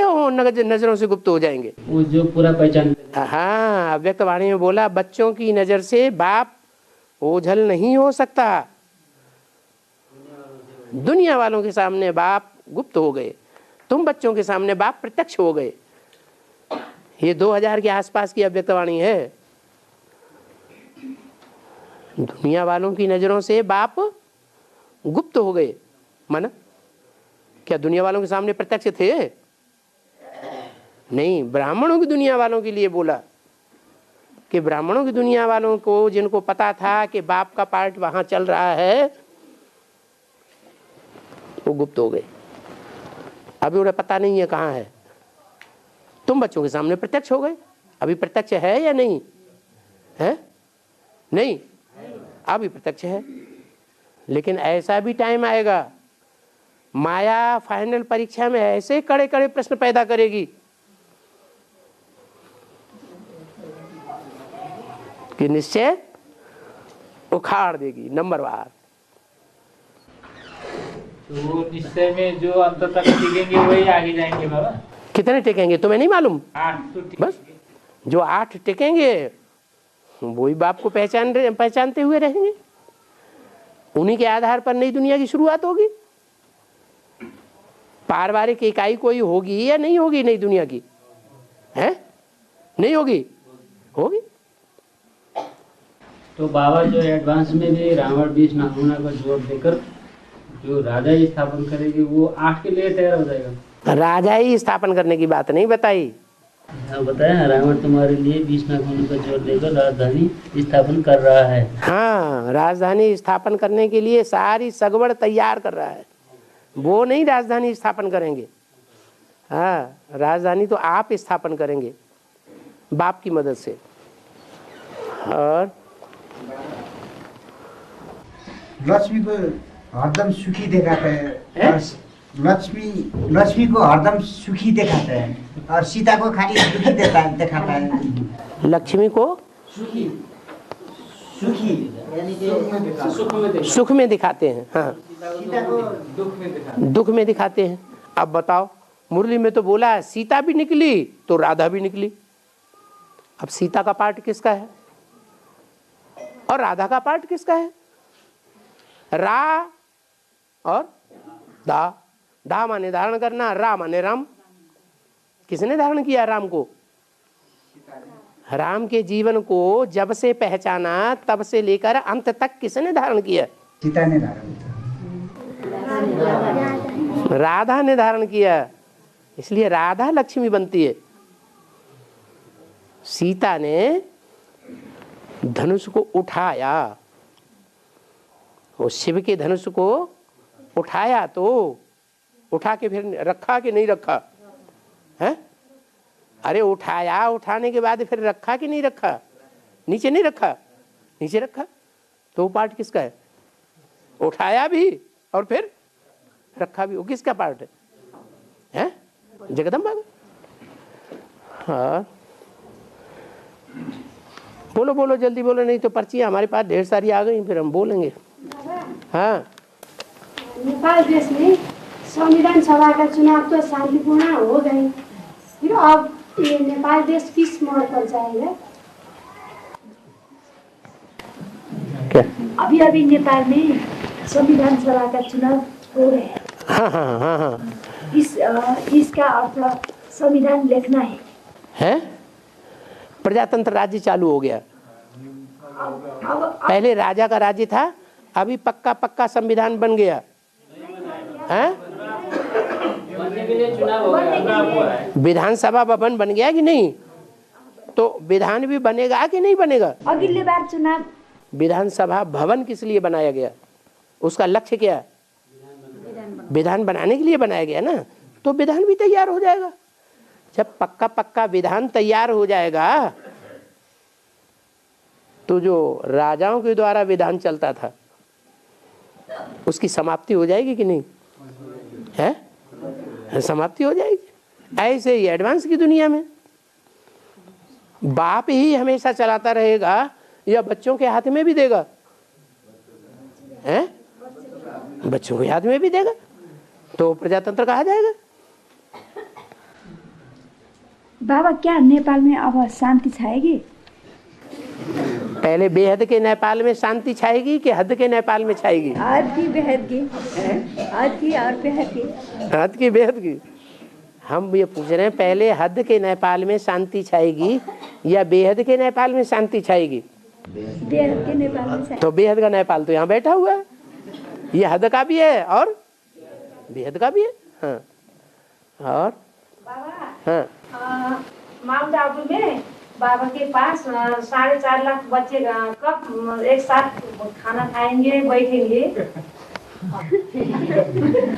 S3: नजरों से गुप्त हो जाएंगे?
S5: वो जो पूरा पहचान।
S3: हाँ, अव्यक्त वाणी में बोला, बच्चों की नजर से बाप ओझल नहीं हो सकता। दुनिया वालों के सामने बाप गुप्त हो गए, तुम बच्चों के सामने बाप प्रत्यक्ष हो गए। ये 2000 के आसपास की अव्यक्तवाणी है। दुनिया वालों की नजरों से बाप गुप्त हो गए। माना क्या दुनिया वालों के सामने प्रत्यक्ष थे? नहीं, ब्राह्मणों की दुनिया वालों के लिए बोला कि ब्राह्मणों की दुनिया वालों को, जिनको पता था कि बाप का पार्ट वहां चल रहा है, वो गुप्त हो गए। अभी उन्हें पता नहीं है कहाँ है। तुम बच्चों के सामने प्रत्यक्ष हो गए। अभी प्रत्यक्ष है या नहीं है? नहीं, अभी प्रत्यक्ष है। लेकिन ऐसा भी टाइम आएगा, माया फाइनल परीक्षा में ऐसे कड़े कड़े प्रश्न पैदा करेगी कि निश्चय उखाड़ देगी नंबरवार।
S5: तो वो निश्चय में जो अंत तक टिकेंगे वही आगे जाएंगे बाबा।
S3: कितने टिकेंगे तुम्हें नहीं मालूम?
S5: 8 तो
S3: बस जो 8 टिकेंगे वही बाप को पहचानते हुए रहेंगे। उन्हीं के आधार पर नई दुनिया की शुरुआत होगी। पारिवारिक इकाई कोई होगी या नहीं होगी नई दुनिया की? है नहीं होगी? होगी।
S5: तो बाबा जो एडवांस में भी रावण बीच नागुना को जोर देकर जो राजा ही स्थापन करेगी वो 8 के लिए तैयार हो जाएगा।
S3: राजा ही स्थापन करने की बात नहीं बताई।
S5: हाँ बताया, रावण तुम्हारे लिए बीच नागुना को जोर देकर राजधानी स्थापन कर रहा है।
S3: हाँ, राजधानी स्थापन करने के लिए सारी सगवड़ तैयार कर रहा है। वो नहीं राजधानी स्थापन करेंगे। हाँ, राजधानी तो आप स्थापन करेंगे बाप की मदद से। और
S2: लक्ष्मी को हरदम सुखी दिखाते हैं और लक्ष्मी को हरदम सुखी दिखाते हैं और सीता को खाली दुखी दिखाता है।
S3: लक्ष्मी को
S2: सुखी यानी कि
S3: सुख में दिखाते हैं। हाँ,
S2: सीता को
S3: दुख में दिखाते हैं। अब बताओ, मुरली में तो बोला है सीता भी निकली तो राधा भी निकली। अब सीता का पार्ट किसका है और राधा का पार्ट किसका है? रा और दा। दा माने धारण करना, रा माने राम। किसने धारण किया राम को? राम के जीवन को जब से पहचाना तब से लेकर अंत तक किसने धारण किया?
S2: सीता ने धारण किया।
S3: राधा ने धारण किया। इसलिए राधा लक्ष्मी बनती है। सीता ने धनुष को उठाया, वो शिव के धनुष को उठाया तो उठा के फिर रखा कि नहीं रखा है? अरे उठाया, उठाने के बाद फिर रखा कि नहीं रखा? नीचे नहीं रखा, नीचे रखा। तो पार्ट किसका है? उठाया भी और फिर रखा भी। वो किसका पार्ट है? जगदम्बा का। हाँ, बोलो बोलो, जल्दी बोलो, नहीं तो पर्चियाँ हमारे पास ढेर सारी आ गई, फिर हम बोलेंगे। हाँ,
S9: नेपाल देश में संविधान सभा का चुनाव तो शांतिपूर्ण हो गए, फिर अब ये नेपाल देश किस मोड़ पर जाएगा?
S3: क्या?
S9: अभी अभी नेपाल में संविधान सभा का चुनाव हो रहे हैं।
S3: हाँ हाँ हाँ हाँ।
S9: इसका अर्थ संविधान लिखना है।
S3: प्रजातंत्र राज्य चालू हो गया। पहले राजा का राज्य था, अभी पक्का पक्का संविधान बन गया है। विधानसभा भवन बन गया कि नहीं? तो विधान भी बनेगा कि नहीं बनेगा?
S9: अगली बार चुनाव।
S3: विधानसभा भवन किस लिए बनाया गया? उसका लक्ष्य क्या है? विधान बनाने के लिए बनाया गया ना। तो विधान भी तैयार हो जाएगा। जब पक्का पक्का विधान तैयार हो जाएगा तो जो राजाओं के द्वारा विधान चलता था उसकी समाप्ति हो जाएगी कि नहीं है? समाप्ति हो जाएगी। ऐसे ही एडवांस की दुनिया में बाप ही हमेशा चलाता रहेगा या बच्चों के हाथ में भी देगा? है? बच्चों के हाथ में भी देगा तो प्रजातंत्र कहा जाएगा।
S9: बाबा, क्या नेपाल में अब शांति छाएगी?
S3: पहले बेहद के नेपाल में शांति छाएगी कि हद के नेपाल में छाएगी?
S9: हद की बेहद की, हद की और बेहद की।
S3: हद की बेहद की। हम ये पूछ रहे हैं पहले हद के नेपाल में शांति छाएगी या बेहद के नेपाल में शांति छाएगी?
S9: बेहद के नेपाल में।
S3: तो बेहद का नेपाल तो यहाँ बैठा हुआ है। ये हद का भी है और बेहद का भी है। हाँ, और हाँ,
S10: माउंट आबू में बाबा के पास 4.5 लाख बच्चे कब एक साथ खाना खाएंगे, बैठेंगे?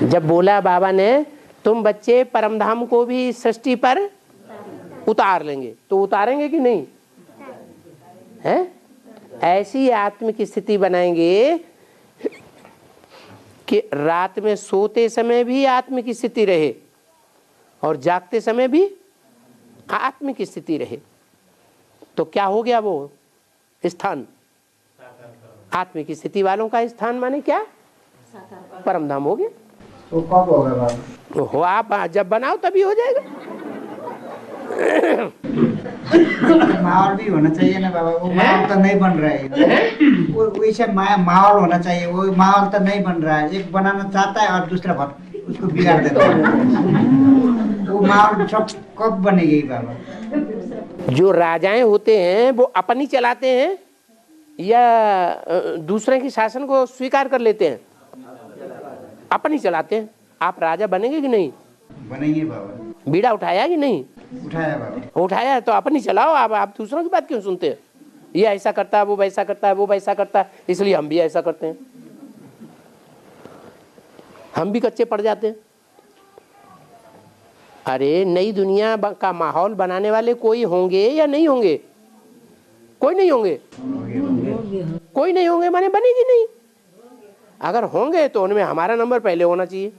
S3: जब बोला बाबा ने तुम बच्चे परमधाम को भी सृष्टि पर उतार लेंगे, तो उतारेंगे कि नहीं है? ऐसी आत्म की स्थिति बनाएंगे कि रात में सोते समय भी आत्म की स्थिति रहे और जागते समय भी आत्म की स्थिति रहे। तो क्या हो गया वो स्थान? आत्म की स्थिति वालों का स्थान माने क्या? परमधाम हो गया।
S2: तो कब होगा बाबा?
S3: हो, आप जब बनाओ तभी हो जाएगा।
S2: माहौल भी होना चाहिए ना बाबा। वो माहौल तो नहीं बन रहा है। वो वैसे माहौल होना चाहिए। वो माहौल तो नहीं बन रहा है। एक बनाना चाहता है और दूसरा उसको बिगाड़ देता है। वो माहौल सब कब बनेगी बाबा?
S3: जो राजाएं होते हैं वो अपनी चलाते हैं या दूसरे के शासन को स्वीकार कर लेते हैं? अपनी चलाते हैं। आप राजा बनेंगे कि नहीं?
S2: बनेंगे बाबा।
S3: बीड़ा उठाया कि नहीं?
S2: उठाया बाबा।
S3: उठाया है तो अपनी चलाओ। आप दूसरों की बात क्यों सुनते हैं? ये ऐसा करता है, वो वैसा करता है, वो वैसा करता है, इसलिए हम भी ऐसा करते हैं। हम भी कच्चे पड़ जाते हैं। अरे नई दुनिया का माहौल बनाने वाले कोई होंगे या नहीं होंगे? कोई नहीं होंगे। कोई नहीं होंगे माने बनेगी नहीं। अगर होंगे तो उनमें हमारा नंबर पहले होना चाहिए।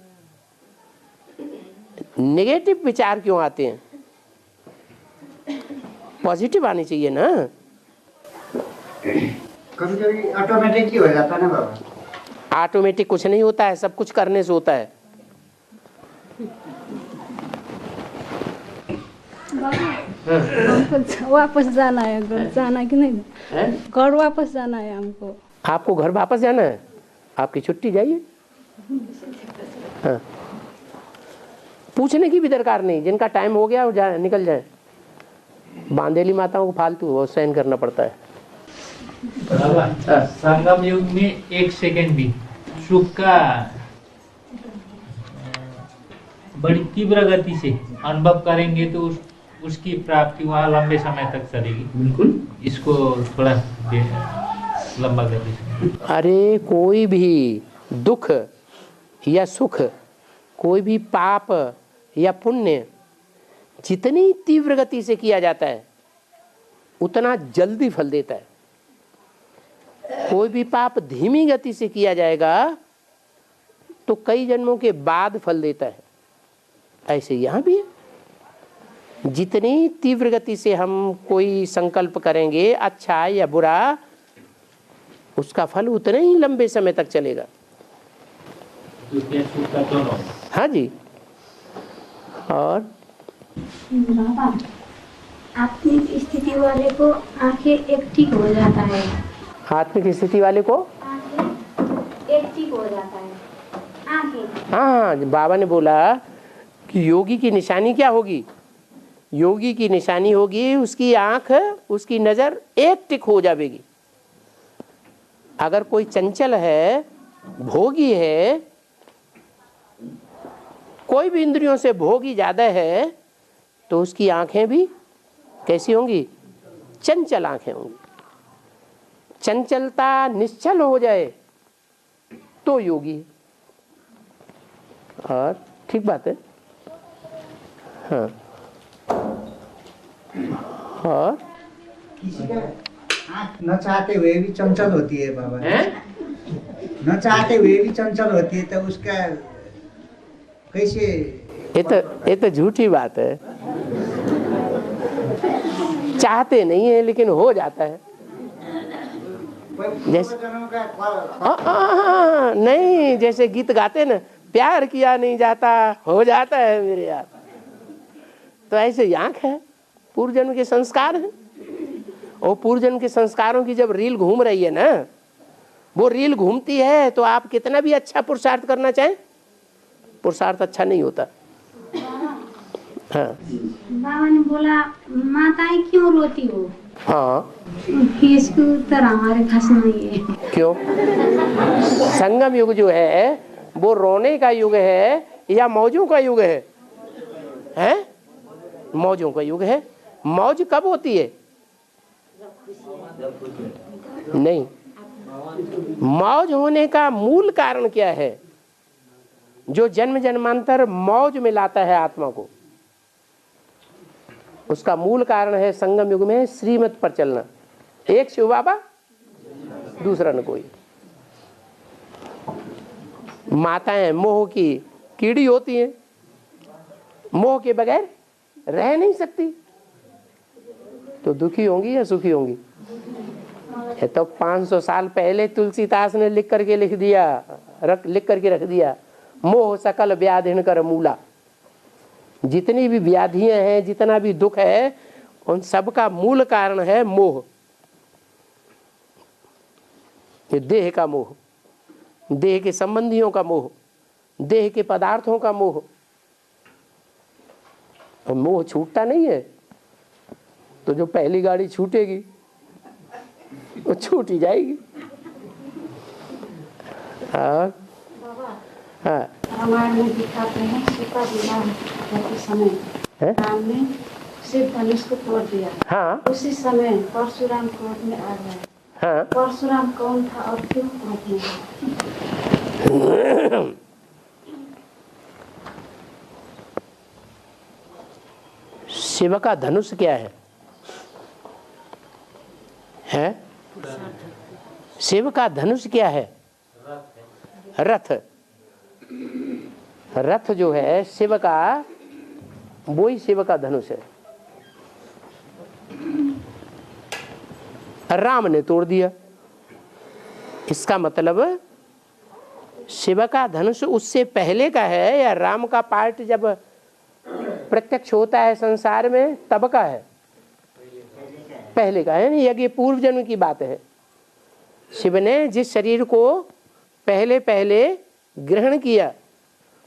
S3: नेगेटिव विचार क्यों आते हैं? पॉजिटिव आनी चाहिए ना।
S2: कभी कभी ऑटोमेटिक ही हो जाता है ना बाबा।
S3: ऑटोमेटिक कुछ नहीं होता है, सब कुछ करने से होता है।
S11: हमको वापस जाना है, घर जाना कि नहीं? घर वापस जाना है हमको।
S3: आपको घर वापस जाना है? आपकी छुट्टी, जाइए। हाँ। पूछने की भी दरकार नहीं, जिनका टाइम हो गया वो निकल जाए। बांदेली माताओं को फालतू वो सहन करना पड़ता है।
S5: संगम युग में 1 सेकंड भी सुख का बड़ी तीव्र गति से अनुभव करेंगे तो उसकी प्राप्ति वहाँ लंबे समय तक चलेगी। बिल्कुल, इसको थोड़ा लंबा गति से।
S3: अरे कोई भी दुख या सुख, कोई भी पाप या पुण्य जितनी तीव्र गति से किया जाता है उतना जल्दी फल देता है। कोई भी पाप धीमी गति से किया जाएगा तो कई जन्मों के बाद फल देता है। ऐसे यहाँ भी है। जितनी तीव्र गति से हम कोई संकल्प करेंगे अच्छा या बुरा, उसका फल उतने ही लंबे समय तक चलेगा। हाँ जी। और
S9: बाबा, आत्मिक स्थिति वाले को आंखें एक ठीक हो जाता है।
S3: आत्मिक स्थिति वाले को
S9: एक ठीक हो जाता है आंखें।
S3: हाँ, बाबा ने बोला कि योगी की निशानी क्या होगी? योगी की निशानी होगी उसकी आंख, उसकी नजर एक टिक हो जाएगी। अगर कोई चंचल है, भोगी है, कोई भी इंद्रियों से भोगी ज्यादा है तो उसकी आंखें भी कैसी होंगी? चंचल आंखें होंगी। चंचलता निश्चल हो जाए तो योगी है। और ठीक बात है। हाँ। और
S2: किसी का आँख न चाहते हुए भी चंचल होती है बाबा। न चाहते हुए भी चंचल होती है तो उसका कैसे?
S3: ये तो झूठी बात है। चाहते नहीं है लेकिन हो जाता है। जैसे नहीं, जैसे गीत गाते ना, प्यार किया नहीं जाता हो जाता है मेरे यार। तो ऐसे आँख है, पूर्व जन्म के संस्कार हैं। और पूर्व जन्म के संस्कारों की जब रील घूम रही है ना, वो रील घूमती है तो आप कितना भी अच्छा पुरुषार्थ करना चाहें, पुरुषार्थ अच्छा नहीं होता। हाँ।
S9: बाबा ने बोला माताएं क्यों रोती हो?
S3: हाँ,
S9: इसके उत्तर हमारे पास नहीं है।
S3: क्यों? संगम युग जो है वो रोने का युग है या मौजों का युग है? हैं? मौजों का युग है। मौज कब होती है? नहीं, मौज होने का मूल कारण क्या है जो जन्म जन्मांतर मौज में लाता है आत्मा को? उसका मूल कारण है संगम युग में श्रीमत पर चलना। एक शिव बाबा, दूसरा न कोई। माताएं मोह की कीड़ी होती हैं, मोह के बगैर रह नहीं सकती, तो दुखी होंगी या सुखी होंगी? ये तो 500 साल पहले तुलसीदास ने लिख करके रख दिया, मोह सकल व्याधिन कर मूला। जितनी भी व्याधियां हैं, जितना भी दुख है, उन सब का मूल कारण है मोह। ये देह का मोह, देह के संबंधियों का मोह, देह के पदार्थों का मोह। और मोह छूटता नहीं है। तो जो पहली गाड़ी छूटेगी वो छूट ही जाएगी। और हाँ,
S9: रामायण में दिखाते हैं सीता विवाह करते समय राम ने शिव धनुष को तोड़ दिया।
S3: हाँ,
S9: उसी समय परशुराम क्रोध में आ गए।
S3: हाँ,
S9: परशुराम कौन था और क्यों क्रोध में आया?
S3: शिव का धनुष क्या है? शिव का धनुष क्या है? रथ। रथ जो है शिव का, वो ही शिव का धनुष है। राम ने तोड़ दिया। इसका मतलब शिव का धनुष उससे पहले का है या राम का पार्ट जब प्रत्यक्ष होता है संसार में तब का है? पहले का है ना। ये पूर्व जन्म की बात है। शिव ने जिस शरीर को पहले पहले ग्रहण किया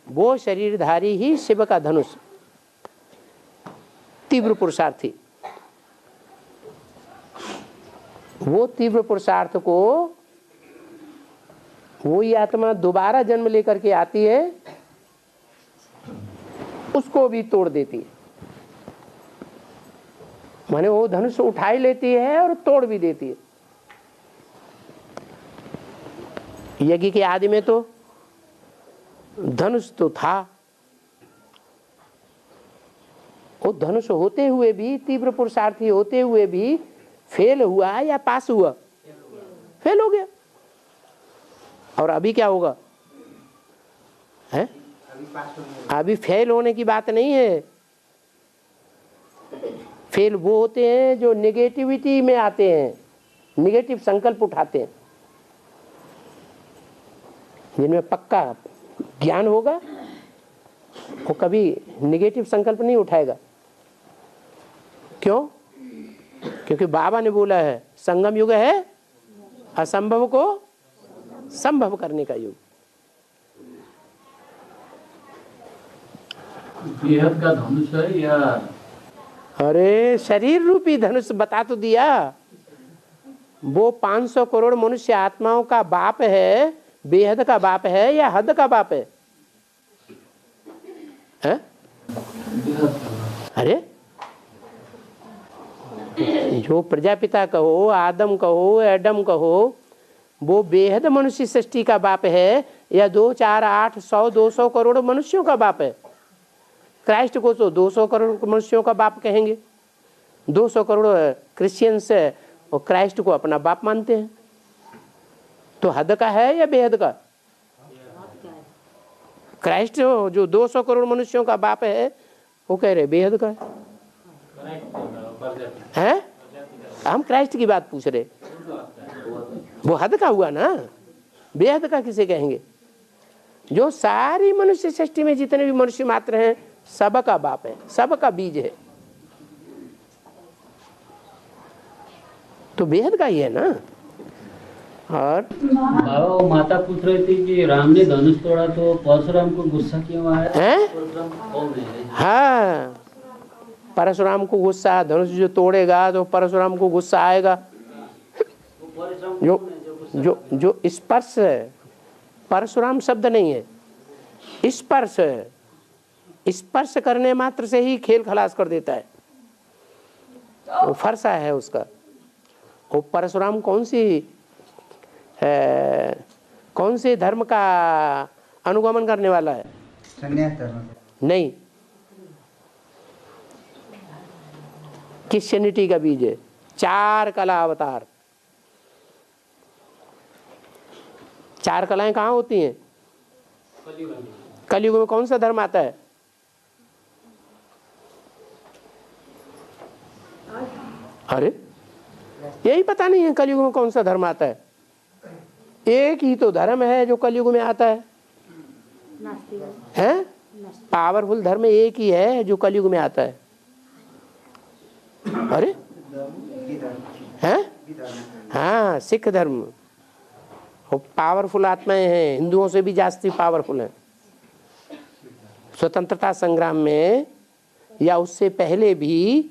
S3: वो शरीरधारी ही शिव का धनुष, तीव्र पुरुषार्थी। वो तीव्र पुरुषार्थ को वही आत्मा दोबारा जन्म लेकर के आती है, उसको भी तोड़ देती है। माने वो धनुष उठा ही लेती है और तोड़ भी देती है। यज्ञ के आदि में तो धनुष तो था, वो धनुष होते हुए भी, तीव्र पुरुषार्थी होते हुए भी फेल हुआ या पास हुआ? फेल हो गया। और अभी क्या होगा? है अभी फेल होने की बात नहीं है। फेल वो होते हैं जो नेगेटिविटी में आते हैं, नेगेटिव संकल्प उठाते हैं। जिनमें पक्का ज्ञान होगा वो कभी नेगेटिव संकल्प नहीं उठाएगा। क्यों? क्योंकि बाबा ने बोला है संगम युग है असंभव को संभव करने का युग।
S1: बेहद का धनुष है या?
S3: अरे शरीर रूपी धनुष बता तो दिया। वो 500 करोड़ मनुष्य आत्माओं का बाप है, बेहद का बाप है या हद का बाप है? अरे जो प्रजापिता कहो, आदम कहो, एडम कहो, वो बेहद मनुष्य सृष्टि का बाप है या 2, 4, 8, 100, 200 करोड़ मनुष्यों का बाप है? क्राइस्ट को तो 200 करोड़ मनुष्यों का बाप कहेंगे। 200 करोड़ क्रिश्चियंस और क्राइस्ट को अपना बाप मानते हैं। तो हद का है या बेहद का? क्राइस्ट जो 200 करोड़ मनुष्यों का बाप है वो कह रहे बेहद का है। हम क्राइस्ट की बात पूछ रहे, वो हद का हुआ ना, बेहद का किसे कहेंगे? जो सारी मनुष्य सृष्टि में जितने भी मनुष्य मात्र हैं सब का बाप है, सब का बीज है, तो बेहद का ही है ना। और
S1: बाबा वो माता पूछ रही थी कि राम ने धनुष तोड़ा तो परशुराम को गुस्सा क्यों आया?
S3: हाँ, परशुराम को गुस्सा, धनुष जो तोड़ेगा तो परशुराम को गुस्सा आएगा। जो जो जो स्पर्श, परशुराम शब्द नहीं है, स्पर्श, स्पर्श करने मात्र से ही खेल खलास कर देता है, वो फरसा है उसका। वो परशुराम कौन से धर्म का अनुगमन करने वाला है?
S2: संन्यास धर्म
S3: नहीं, क्रिश्चियनिटी का बीज है। 4 कला अवतार, 4 कलाएं कहाँ होती हैं? कलयुग में कौन सा धर्म आता है? अरे यही पता नहीं है कलयुग में कौन सा धर्म आता है। एक ही तो धर्म है जो कलयुग में आता है, हैं? पावरफुल धर्म एक ही है जो कलयुग में आता है। अरे हैं? हाँ, सिख धर्म, वो पावरफुल आत्माएं हैं, हिंदुओं से भी जास्ती पावरफुल हैं। स्वतंत्रता संग्राम में या उससे पहले भी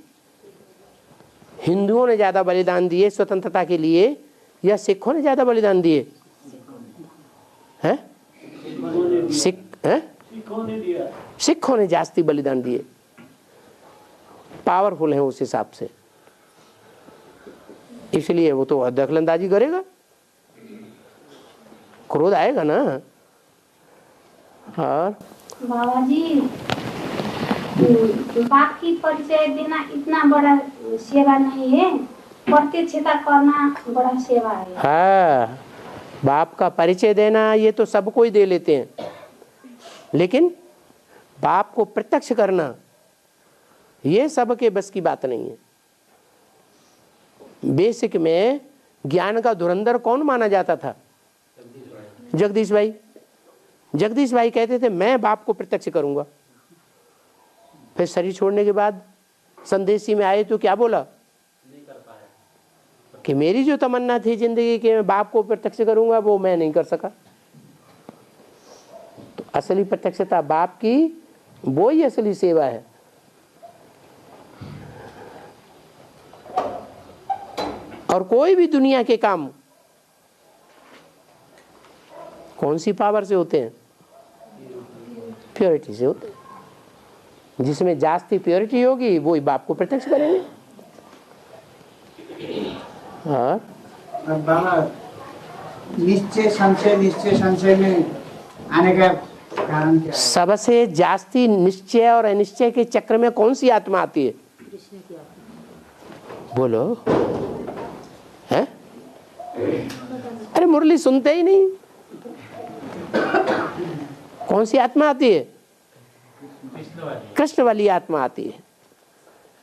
S3: हिंदुओं ने ज़्यादा बलिदान दिए स्वतंत्रता के लिए या सिखों ने ज़्यादा बलिदान दिए? हैं? सिखों ने जास्ती बलिदान दिए, पावरफुल हैं उस हिसाब से, इसलिए वो तो दखलंदाजी करेगा, क्रोध आएगा ना। और
S9: बाबा जी, बाप की परिचय देना इतना बड़ा सेवा नहीं है, प्रत्यक्षता करना बड़ा सेवा है।
S3: हाँ, बाप का परिचय देना ये तो सबको ही दे लेते हैं, लेकिन बाप को प्रत्यक्ष करना ये सबके बस की बात नहीं है। बेसिक में ज्ञान का धुरंधर कौन माना जाता था? जगदीश भाई। जगदीश भाई कहते थे मैं बाप को प्रत्यक्ष करूंगा। फिर शरीर छोड़ने के बाद संदेशी में आए तो क्या बोला कि मेरी जो तमन्ना थी जिंदगी के मैं बाप को प्रत्यक्ष करूंगा वो मैं नहीं कर सका। तो असली प्रत्यक्षता बाप की वो ही असली सेवा है। और कोई भी दुनिया के काम कौन सी पावर से होते हैं? प्योरिटी से होते हैं। जिसमें जास्ती प्योरिटी होगी वो ही बाप को प्रत्यक्ष करेंगे। और
S2: बाबा निश्चय संशय में आने का कारण क्या है?
S3: सबसे जास्ती निश्चय और अनिश्चय के चक्र में कौन सी आत्मा आती है? बोलो है? अरे मुरली सुनते ही नहीं। कौन सी आत्मा आती है? कृष्ण वाली आत्मा आती है।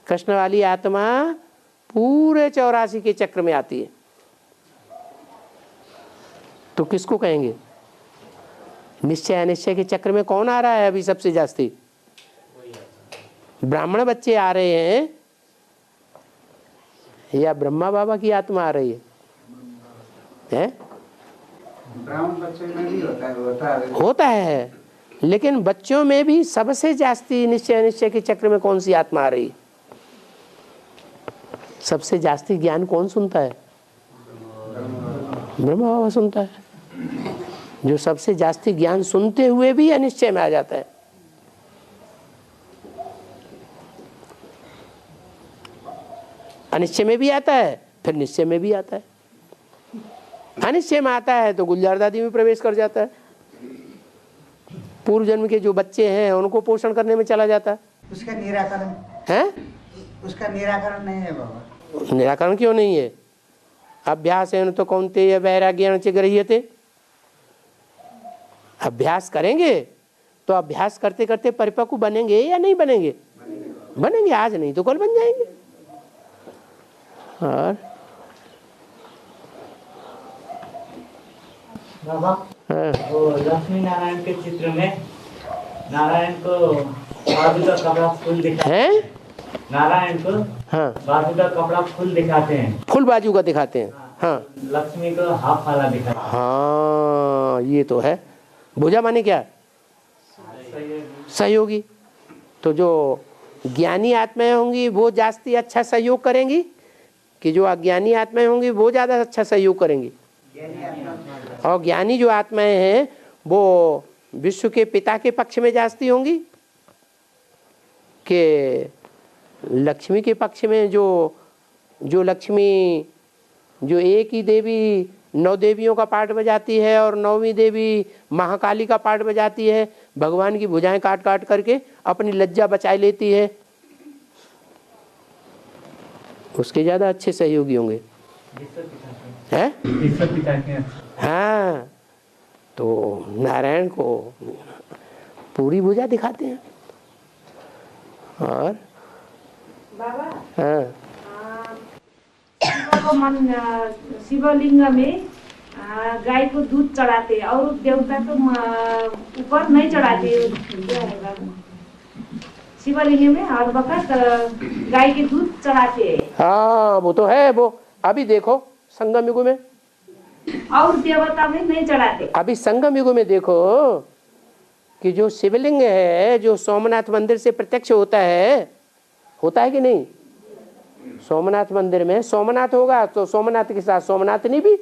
S3: कृष्ण वाली आत्मा पूरे 84 के चक्र में आती है। तो किसको कहेंगे? निश्चय अनिश्चय के चक्र में कौन आ रहा है अभी सबसे जास्ती? ब्राह्मण बच्चे आ रहे हैं या ब्रह्मा बाबा की आत्मा आ रही है?
S2: ब्राह्मण बच्चे में भी
S3: होता है, लेकिन बच्चों में भी सबसे जास्ती निश्चय अनिश्चय के चक्र में कौन सी आत्मा आ रही है? सबसे जास्ती ज्ञान कौन सुनता है? ब्रह्मा बाबा सुनता है, जो सबसे जास्ती ज्ञान सुनते हुए भी अनिश्चय में आ जाता है। अनिश्चय में भी आता है, फिर निश्चय में भी आता है। अनिश्चय में आता है तो गुलजार दादी में प्रवेश कर जाता है। पूर्व जन्म के जो बच्चे हैं उनको पोषण करने में चला जाता है।
S2: उसका निराकरण
S3: है?
S2: उसका निराकरण नहीं है बाबा।
S3: निराकरण क्यों नहीं है? अभ्यास है तो कौन्तेय वैराग्येण च गृह्यते। अभ्यास करेंगे तो अभ्यास करते करते परिपक्व बनेंगे या नहीं बनेंगे? बनेंगे। आज नहीं तो कल बन जाएंगे। और
S12: बाबा वो लक्ष्मी नारायण के चित्र में नारायण को बाजू का कपड़ा फूल दिखा है। नारायण को
S3: हाँ
S12: बाजू का कपड़ा फूल दिखाते हैं,
S3: फुल बाजू का दिखाते हैं। हाँ
S12: लक्ष्मी को हाफ वाला दिखाते हैं।
S3: हाँ ये तो है। भुजा माने क्या? सहयोगी। तो जो ज्ञानी आत्माएं होंगी वो जास्ती अच्छा सहयोग करेंगी कि जो अज्ञानी आत्माएं होंगी वो ज्यादा अच्छा सहयोग करेंगी? और ज्ञानी जो आत्माएं हैं वो विश्व के पिता के पक्ष में जास्ती होंगी कि लक्ष्मी के पक्ष में? जो लक्ष्मी जो एक ही देवी 9 देवियों का पार्ट बजाती है और 9वीं देवी महाकाली का पार्ट बजाती है, भगवान की भुजाएं काट काट करके अपनी लज्जा बचाए लेती है, उसके ज्यादा अच्छे सहयोगी होंगे। है? हाँ तो नारायण को पूरी भुजा दिखाते हैं। और
S10: बाबा
S3: हाँ
S10: शिवलिंग में गाय को दूध चढ़ाते और देवता को ऊपर नहीं चढ़ाते। शिवलिंग में हर वक्त गाय के दूध चढ़ाते।
S3: हाँ वो तो है। वो अभी देखो संगम युग में
S10: और देवता में नहीं चढ़ाते।
S3: अभी संगम युग में देखो कि जो शिवलिंग है जो सोमनाथ मंदिर से प्रत्यक्ष होता है कि नहीं? सोमनाथ मंदिर में सोमनाथ होगा तो सोमनाथ के साथ सोमनाथनी भी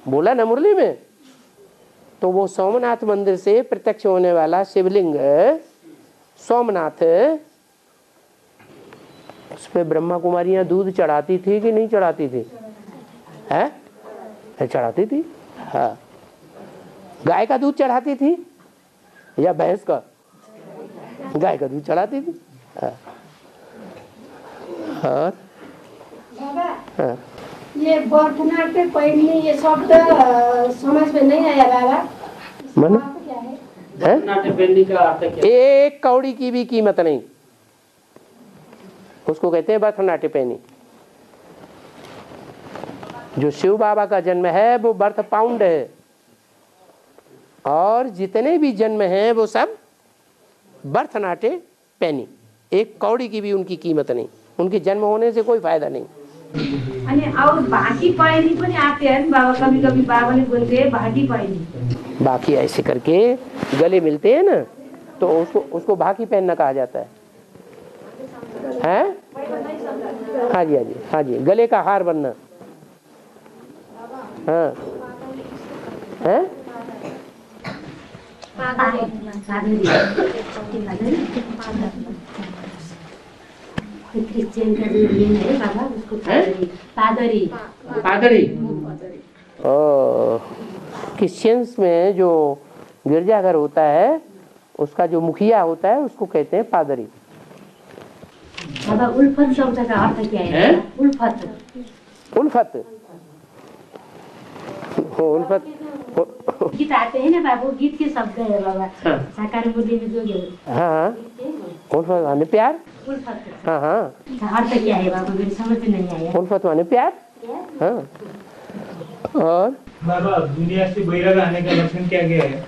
S3: बोला ना मुरली में। तो वो सोमनाथ मंदिर से प्रत्यक्ष होने वाला शिवलिंग सोमनाथ, उस पे ब्रह्मा कुमारियां दूध चढ़ाती थी कि नहीं चढ़ाती थी? है चढ़ाती थी। हाँ, गाय का दूध चढ़ाती थी या भैंस का? गाय का दूध चढ़ाती थी। हाँ। और हाँ।
S9: ये बर्थनाट्य पहले ये शब्द समझ में नहीं आया बाबा,
S3: मन
S9: क्या है?
S3: नाट्य पहनने का अर्थ क्या? एक कौड़ी की भी कीमत नहीं, उसको कहते हैं बर्थनाट्य पैनी। जो शिव बाबा का जन्म है वो बर्थ पाउंड है, और जितने भी जन्म हैं वो सब बर्थनाट्य पैनी। एक कौड़ी की भी उनकी कीमत नहीं, उनके जन्म होने से कोई फायदा नहीं।
S10: अनि और बाकी पैनी पनि आते हैं बाबा, कभी कभी बाबा ने बोलते हैं बाकी पैनी।
S3: बाकी ऐसे करके गले मिलते हैं ना, तो उसको बाकी पहनना कहा जाता है। हैं? हाँ जी, हाँ जी, हाँ जी, गले का हार बनना। हाँ हैं?
S4: क्रिश्चियन का जो ये है बाबा, उसको पादरी।
S3: पादरी। क्रिश्चियंस में जो गिरजाघर होता है उसका जो मुखिया होता है उसको कहते हैं पादरी।
S4: बाबा उल्फत शब्द का अर्थ क्या है? उल्फत।
S3: उल्फत उल्फत
S4: गीत आते हैं ना बाबू, गीत के शब्द है बाबा। हाँ। साकार मुरली में जो
S3: हाँ, उल्फत माने प्यार।
S4: उल्फत।
S3: हाँ हाँ,
S4: अर्थ क्या है बाबा, मेरी समझ में नहीं आया।
S3: उल्फत माने प्यार। हाँ। और
S12: बाबा दुनिया से बैराग आने का लक्षण क्या क्या है?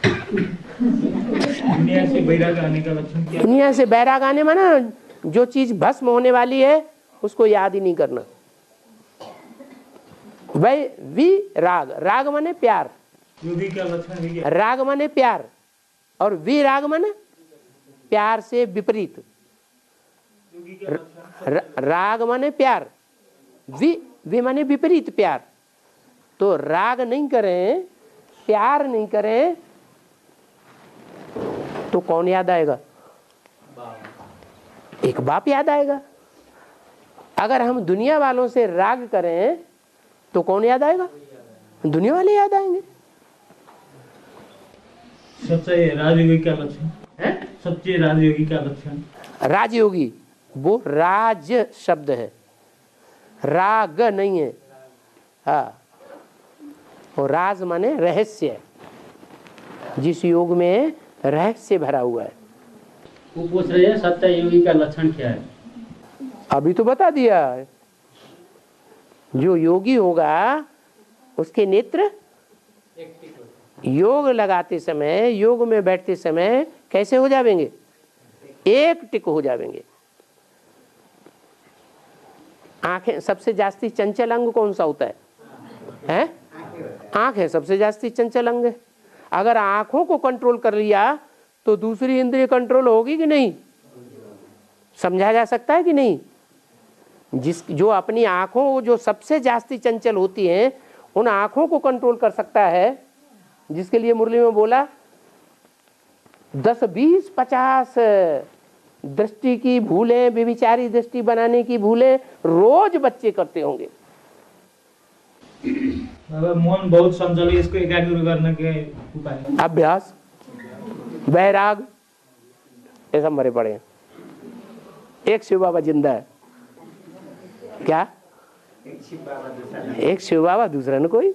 S12: दुनिया से बैराग आने का लक्षण क्या?
S3: दुनिया से बैराग आने माना जो चीज भस्म होने वाली है उसको याद ही नहीं करना। वही वी राग, राग माने प्यार।
S12: योगी का लक्षण है क्या?
S3: राग माने प्यार, और वी राग माने प्यार से विपरीत। राग माने प्यार, वी माने विपरीत प्यार। तो राग नहीं करें, प्यार नहीं करें तो कौन याद आएगा? एक बाप याद आएगा। अगर हम दुनिया वालों से राग करें तो कौन याद आएगा? दुनिया वाले याद आएंगे।
S12: सच्चे राजयोगी का लक्षण है? सच्चे राजयोगी का लक्षण?
S3: राजयोगी वो राज शब्द है, राग नहीं है। हाँ, और राज माने रहस्य, जिस योग में रहस्य भरा हुआ है।
S1: वो पूछ रहे हैं सत्य योगी का लक्षण क्या है?
S3: अभी तो बता दिया। जो योगी होगा उसके नेत्र योग लगाते समय, योग में बैठते समय कैसे हो जाएंगे? एक टिक हो जाएंगे। आंखें सबसे जास्ती चंचल अंग कौन सा होता है? हैं? आंख है सबसे जास्ती चंचल अंग है। अगर आंखों को कंट्रोल कर लिया तो दूसरी इंद्रिय कंट्रोल होगी कि नहीं? समझा जा सकता है कि नहीं? जो अपनी आंखों जो सबसे जास्ती चंचल होती हैं उन आंखों को कंट्रोल कर सकता है, जिसके लिए मुरली में बोला 10, 20, 50 दृष्टि की भूलें, व्यभिचारी दृष्टि बनाने की भूलें रोज बच्चे करते होंगे।
S12: मन बहुत संचल है, इसको एकाग्र करने के उपाय?
S3: अभ्यास, बैराग, ये सब मरे पड़े हैं। एक शिव बाबा जिंदा है क्या? एक शिव बाबा, दूसरा न कोई।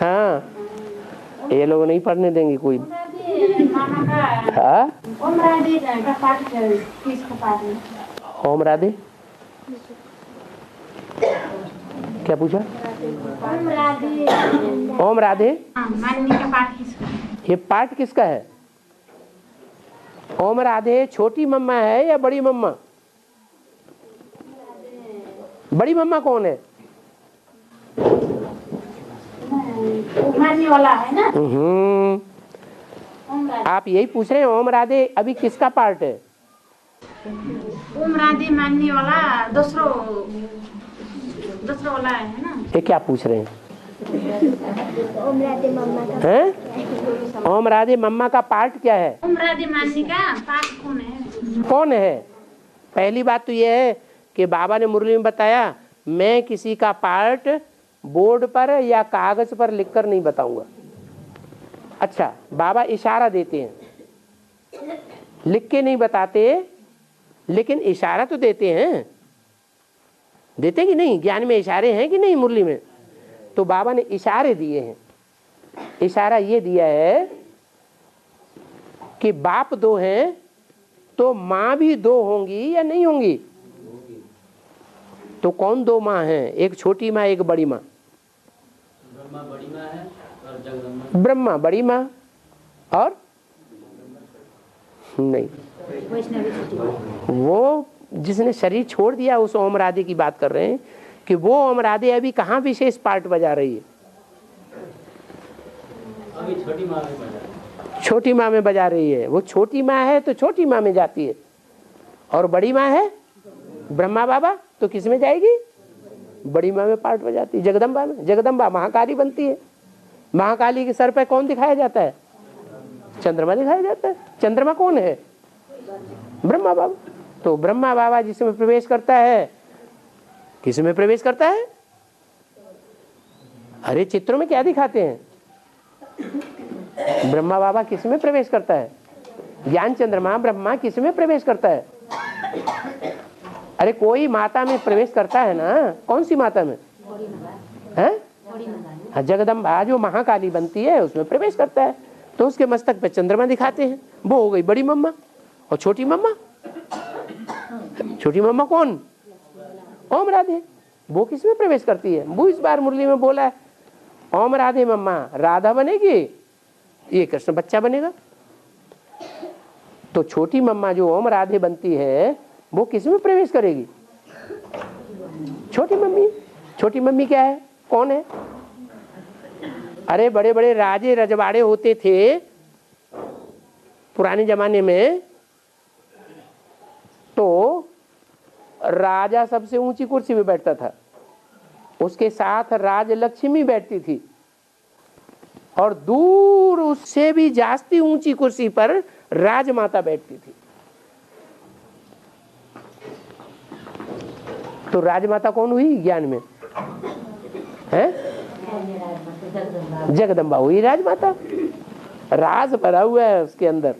S3: हाँ, ये लोग नहीं पढ़ने देंगे कोई। हाँ,
S9: ओम राधे का पाठ किसको पाठ है?
S3: ओम राधे क्या पूछा?
S9: ओम राधे।
S3: ओम राधे
S9: माननी का पाठ किसको?
S3: ये पाठ किसका है? ओम राधे छोटी मम्मा है या बड़ी मम्मा? बड़ी मम्मा कौन है?
S9: मानने वाला है ना?
S3: ओम आप यही पूछ रहे हैं ओम राधे अभी किसका पार्ट है?
S10: ओम राधे मानने वाला दूसरा वाला है ना।
S3: ये क्या पूछ रहे हैं?
S9: ओम राधे मम्मा का
S3: हैं? ओम राधे मम्मा का पार्ट क्या है?
S10: ओम राधे मानने का पार्ट कौन है?
S3: कौन है? पहली बात तो यह है कि बाबा ने मुरली में बताया मैं किसी का पार्ट बोर्ड पर या कागज पर लिखकर नहीं बताऊंगा। अच्छा, बाबा इशारा देते हैं, लिख के नहीं बताते, लेकिन इशारा तो देते हैं। देते कि नहीं? ज्ञान में इशारे हैं कि नहीं मुरली में? तो बाबा ने इशारे दिए हैं। इशारा ये दिया है कि बाप दो हैं तो माँ भी दो होंगी या नहीं होंगी? तो कौन दो माँ हैं? एक छोटी माँ, एक बड़ी माँ।
S1: ब्रह्मा बड़ी माँ है और जगदम्बा।
S3: ब्रह्मा बड़ी माँ और नहीं, वो जिसने शरीर छोड़ दिया उस ओम राधे की बात कर रहे हैं कि वो ओम राधे अभी कहाँ विशेष पार्ट बजा रही है?
S1: अभी छोटी माँ में बजा रही है।
S3: छोटी माँ में बजा रही है। वो छोटी माँ है तो छोटी माँ में जाती है, और बड़ी माँ है ब्रह्मा बाबा तो किस में जाएगी? बड़ी माँ में पार्ट बजाती है, जगदम्बा में। जगदम्बा महाकाली बनती है। महाकाली के सर पे कौन दिखाया जाता है? चंद्रमा दिखाया जाता है। चंद्रमा कौन है? ब्रह्मा बाबा। तो ब्रह्मा बाबा जिसमें प्रवेश करता है, किस में प्रवेश करता है? अरे चित्रों में क्या दिखाते हैं? ब्रह्मा बाबा किस में प्रवेश करता है? ज्ञान चंद्रमा ब्रह्मा किस में प्रवेश करता है? अरे कोई माता में प्रवेश करता है ना। कौन सी माता में? है जगदम्बा जो महाकाली बनती है उसमें प्रवेश करता है। तो उसके मस्तक पे चंद्रमा दिखाते हैं। वो हो गई बड़ी मम्मा। और छोटी मम्मा? छोटी मम्मा कौन? ओम राधे। वो किस में प्रवेश करती है? वो इस बार मुरली में बोला है ओम राधे मम्मा राधा बनेगी, ये कृष्ण बच्चा बनेगा। तो छोटी मम्मा जो ओम राधे बनती है वो किस में प्रवेश करेगी? छोटी मम्मी। छोटी मम्मी क्या है? कौन है? अरे बड़े बड़े राजे रजवाड़े होते थे पुराने जमाने में, तो राजा सबसे ऊंची कुर्सी पे बैठता था, उसके साथ राजलक्ष्मी बैठती थी, और दूर उससे भी जास्ती ऊंची कुर्सी पर राजमाता बैठती थी। तो राजमाता कौन हुई ज्ञान में? है जगदम्बा हुई राजमाता। राज भरा हुआ है उसके अंदर।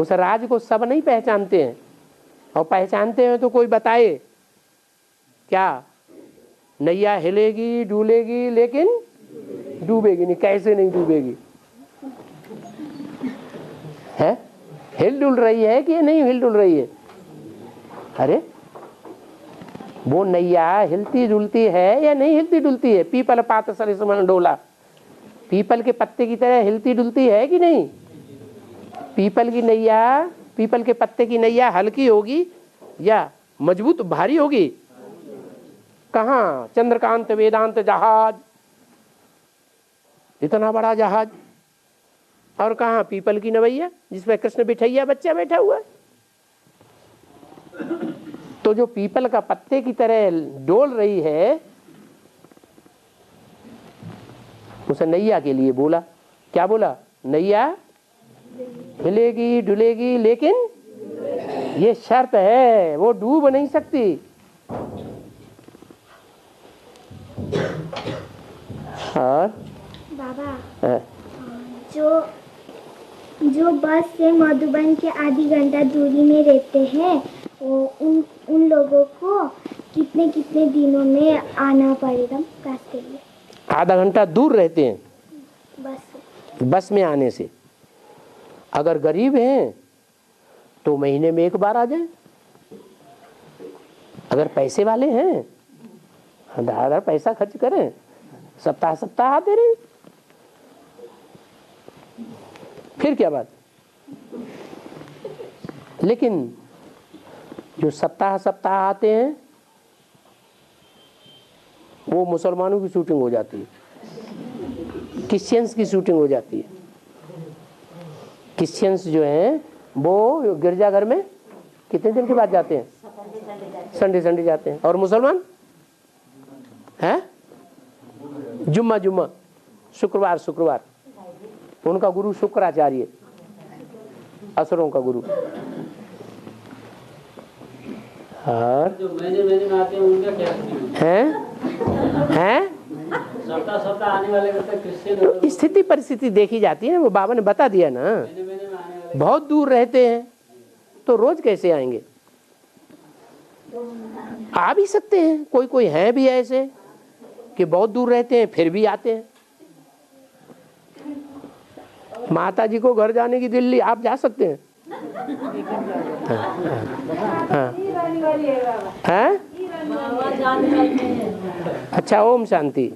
S3: उस राज को सब नहीं पहचानते हैं, और पहचानते हैं तो कोई बताए क्या? नैया हिलेगी डूलेगी लेकिन डूबेगी नहीं। कैसे नहीं डूबेगी? है हिल डुल रही है कि नहीं हिल डुल रही है? अरे वो नैया हिलती डुलती है या नहीं हिलती डुलती है? पीपल पात सरिसमन डोला, पीपल के पत्ते की तरह हिलती डुलती है कि नहीं? पीपल की नैया, पीपल के पत्ते की नैया हल्की होगी या मजबूत भारी होगी? कहाँ? चंद्रकांत वेदांत जहाज, इतना बड़ा जहाज, और कहाँ पीपल की नवैया जिसमें कृष्ण बिठैया बच्चा बैठा हुआ है। तो जो पीपल का पत्ते की तरह डोल रही है उसे नैया के लिए बोला। क्या बोला? नैया हिलेगी डुलेगी लेकिन ये शर्त है वो डूब नहीं सकती। और
S9: बाबा जो बस से मधुबन के आधी घंटा दूरी में रहते हैं वो उन लोगों को कितने कितने दिनों में आना पड़ेगा क्लास के लिए?
S3: आधा घंटा दूर रहते हैं बस में आने से। अगर गरीब हैं तो महीने में एक बार आ जाए। अगर पैसे वाले हैं आधा पैसा खर्च करें, सप्ताह सप्ताह आते रहे, फिर क्या बात। लेकिन जो सप्ताह सप्ताह आते हैं वो मुसलमानों की शूटिंग हो जाती है, क्रिश्चियंस की शूटिंग हो जाती है। क्रिश्चियंस जो हैं वो गिरजाघर में कितने दिन के बाद जाते हैं? संडे जाते हैं। और मुसलमान हैं जुम्मा शुक्रवार। उनका गुरु शुक्राचार्य, असुरों का गुरु। और
S1: जो महीने में आते हैं उनका क्या
S3: हैं
S1: सप्ताह आने वाले क्रिश्चियन
S3: स्थिति परिस्थिति देखी जाती है। वो बाबा ने बता दिया ना, बहुत दूर रहते हैं तो रोज कैसे आएंगे? आ भी सकते हैं, कोई है भी ऐसे कि बहुत दूर रहते हैं फिर भी आते हैं। माता जी को घर जाने की दिल्ली आप जा सकते हैं। हाँ। अच्छा, ओम शांति।